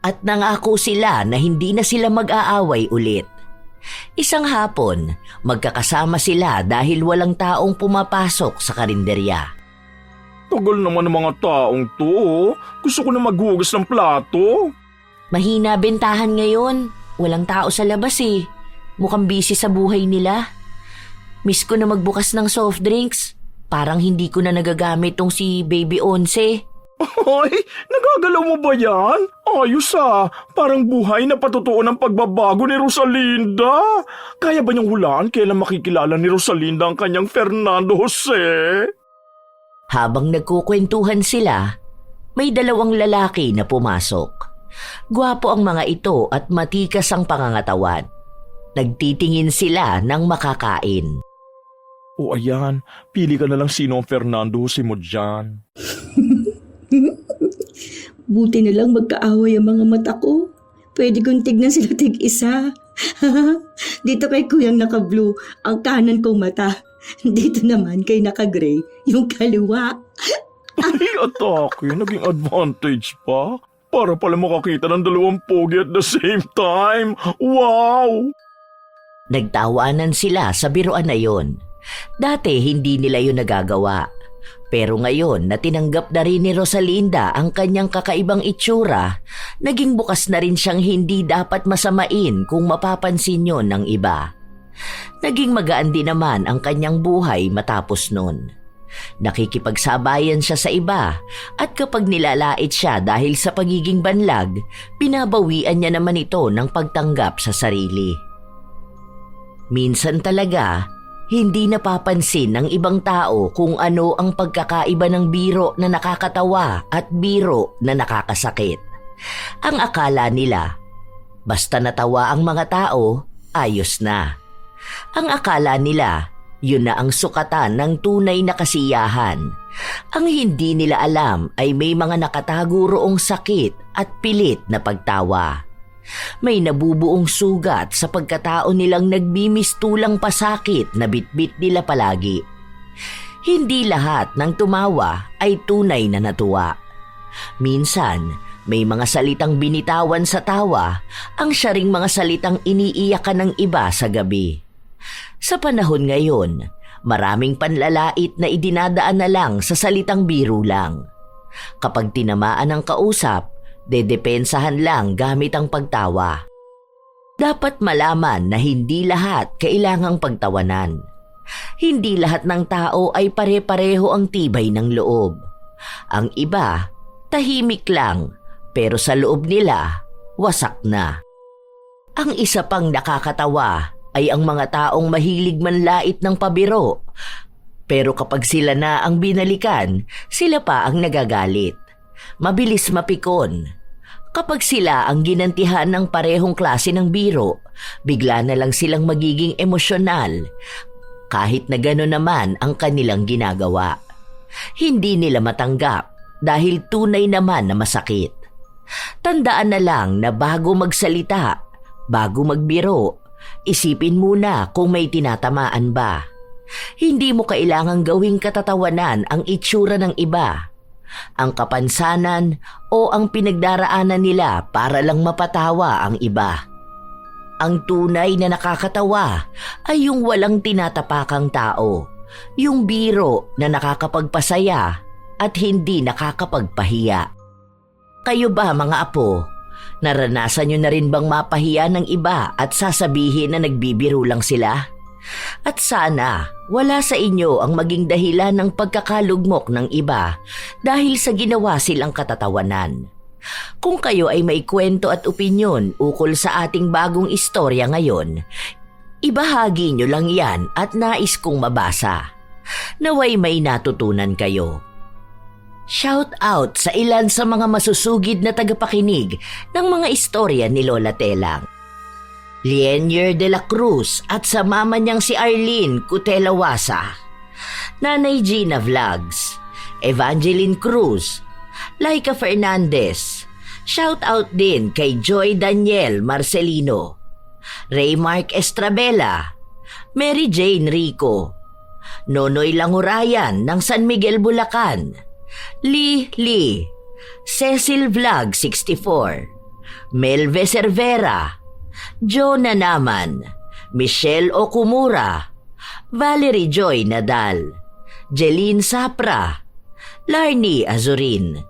At nangako sila na hindi na sila mag-aaway ulit. Isang hapon, magkakasama sila dahil walang taong pumapasok sa karinderya. Tagal naman ng mga taong to. Gusto ko na maghugas ng plato. Mahina bentahan ngayon. Walang tao sa labas eh. Mukhang busy sa buhay nila. Miss ko na magbukas ng soft drinks. Parang hindi ko na nagagamit tong si Baby Once. Ay, nagagalaw mo ba yan? Ayos parang buhay na patutuo ng pagbabago ni Rosalinda. Kaya ba niyang hulaan kailan makikilala ni Rosalinda ang kanyang Fernando Jose? Habang nagkukwentuhan sila, may dalawang lalaki na pumasok. Gwapo ang mga ito at matikas ang pangangatawan. Nagtitingin sila ng makakain. O ayan, pili ka na lang sino ang Fernando Jose mo dyan. Buti na lang magkaaway ang mga mata ko. Pwede kong tignan sila tig-isa. Dito kay kuyang naka-blue, ang kanan kong mata. Dito naman kay naka-gray, yung kaliwa. Ay, atake, naging advantage pa. Para pala makakita ng dalawang pogi at the same time. Wow! Nagtawanan sila sa biruan na yon. Dati hindi nila yun nagagawa. Pero ngayon na tinanggap na rin ni Rosalinda ang kanyang kakaibang itsura, naging bukas na rin siyang hindi dapat masamain kung mapapansin yon ng iba. Naging magaan din naman ang kanyang buhay matapos nun. Nakikipagsabayan siya sa iba at kapag nilalait siya dahil sa pagiging banlag, pinabawian niya naman ito ng pagtanggap sa sarili. Minsan talaga, hindi napapansin ng ibang tao kung ano ang pagkakaiba ng biro na nakakatawa at biro na nakakasakit. Ang akala nila, basta natawa ang mga tao, ayos na. Ang akala nila, yun na ang sukatan ng tunay na kasiyahan. Ang hindi nila alam ay may mga nakatago roong sakit at pilit na pagtawa. May nabubuong sugat sa pagkatao nilang nagbimistulang pasakit na bitbit nila palagi. Hindi lahat ng tumawa ay tunay na natuwa. Minsan, may mga salitang binitawan sa tawa ang siya ring mga salitang iniiyakan ng iba sa gabi. Sa panahon ngayon, maraming panlalait na idinadaan na lang sa salitang biro lang. Kapag tinamaan ang kausap, dedepensahan lang gamit ang pagtawa. Dapat malaman na hindi lahat kailangang pagtawanan. Hindi lahat ng tao ay pare-pareho ang tibay ng loob. Ang iba, tahimik lang, pero sa loob nila, wasak na. Ang isa pang nakakatawa ay ang mga taong mahilig manlait ng pabiro. Pero kapag sila na ang binalikan, sila pa ang nagagalit. Mabilis mapikon. Kapag sila ang ginantihan ng parehong klase ng biro, bigla na lang silang magiging emosyonal kahit na gano'n naman ang kanilang ginagawa. Hindi nila matanggap dahil tunay naman na masakit. Tandaan na lang na bago magsalita, bago magbiro, isipin muna kung may tinatamaan ba. Hindi mo kailangang gawing katatawanan ang itsura ng iba, ang kapansanan o ang pinagdaraanan nila para lang mapatawa ang iba. Ang tunay na nakakatawa ay yung walang tinatapakang tao, yung biro na nakakapagpasaya at hindi nakakapagpahiya. Kayo ba mga apo, naranasan nyo na rin bang mapahiya ng iba at sasabihin na nagbibiro lang sila? At sana wala sa inyo ang maging dahilan ng pagkakalugmok ng iba dahil sa ginawa silang katatawanan. Kung kayo ay may kwento at opinyon ukol sa ating bagong istorya ngayon, ibahagi nyo lang yan at nais kong mabasa. Naway may natutunan kayo. Shout out sa ilan sa mga masusugid na tagapakinig ng mga istorya ni Lola Telang. Lienier de la Cruz at sa mama niyang si Arlene Cutelawasa, Nanay Gina Vlogs, Evangeline Cruz, Laika Fernandez. Shout out din kay Joy Daniel Marcelino, Raymark Estrabela, Mary Jane Rico, Nonoy Langurayan ng San Miguel, Bulacan, Lee, Cecil Vlog 64, Melve Cervera, Jonah Naman, Michelle Okumura, Valerie Joy Nadal, Jeline Sapra, Larnie Azurin.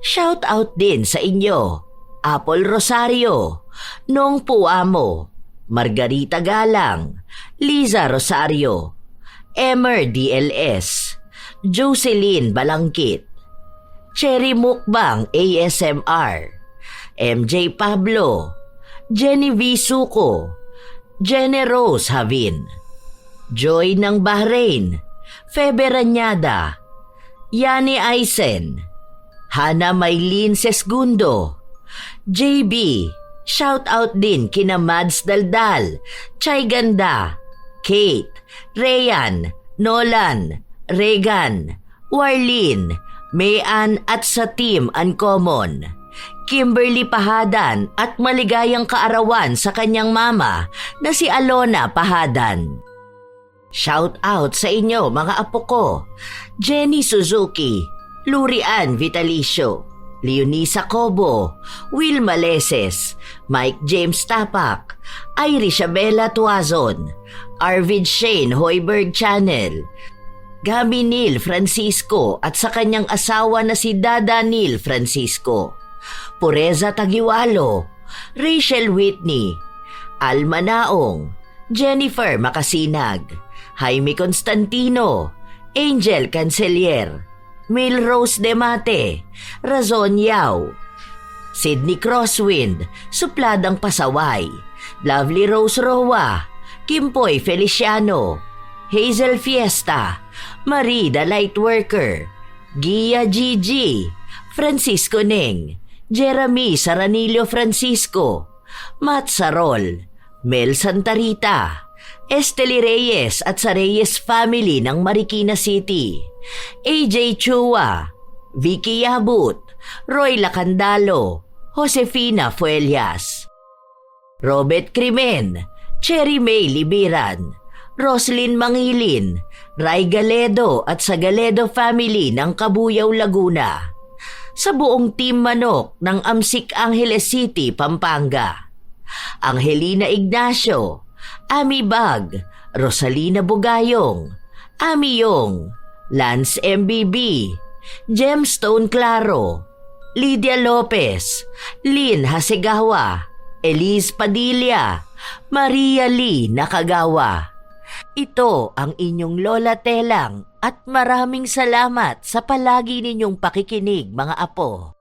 Shout out din sa inyo, Apple Rosario, Nong Puamo, Margarita Galang, Liza Rosario, Emer DLS, Jocelyn Balangkit, Cherry Mukbang ASMR, MJ Pablo, Jenny V. Suko, Jenny Rose Havin, Joy ng Bahrain, Febe Ranyada, Yani Aisen, Hana Maylin Sesgundo, JB, shout out din kina Mads Daldal, Chay Ganda, Kate, Rayan, Nolan, Regan, Warlene, Mayan at sa Team Uncommon, Kimberly Pahadan at maligayang kaarawan sa kanyang mama na si Alona Pahadan. Shout out sa inyo mga apo ko, Jenny Suzuki, Lurian Vitalicio, Leonisa Cobo, Will Maleses, Mike James Tapak, Irish Abela Tuazon, Arvid Shane Hoiberg Channel, Gabi Neil Francisco at sa kanyang asawa na si Dada Neil Francisco, Pureza Tagiwalo, Rachel Whitney, Alma Naong, Jennifer Makasinag, Jaime Constantino, Angel Cancelier, Milrose Demate, Razon Yao, Sydney Crosswind, Supladang Pasaway, Lovely Rose Roa, Kimpoy Feliciano, Hazel Fiesta, Marie the Lightworker, Gia Gigi, Francisco Neng, Jeremy Saranillo Francisco, Matt Sarol, Mel Santarita, Esteli Reyes at sa Reyes family ng Marikina City, AJ Chua, Vicky Yabut, Roy Lacandalo, Josefina Fuelias, Robert Crimen, Cherry May Libiran, Roslyn Mangilin, Ray Galedo at sa Galedo family ng Kabuyaw, Laguna, sa buong Team Manok ng Amsik Angeles City, Pampanga, Angelina Ignacio, Ami Bag, Rosalina Bugayong, Ami Yong, Lance MBB, Gemstone Claro, Lydia Lopez, Lynn Hasegawa, Elise Padilla, Maria Lee Nakagawa. Ito ang inyong Lola Telang at maraming salamat sa palagi ninyong pakikinig mga apo.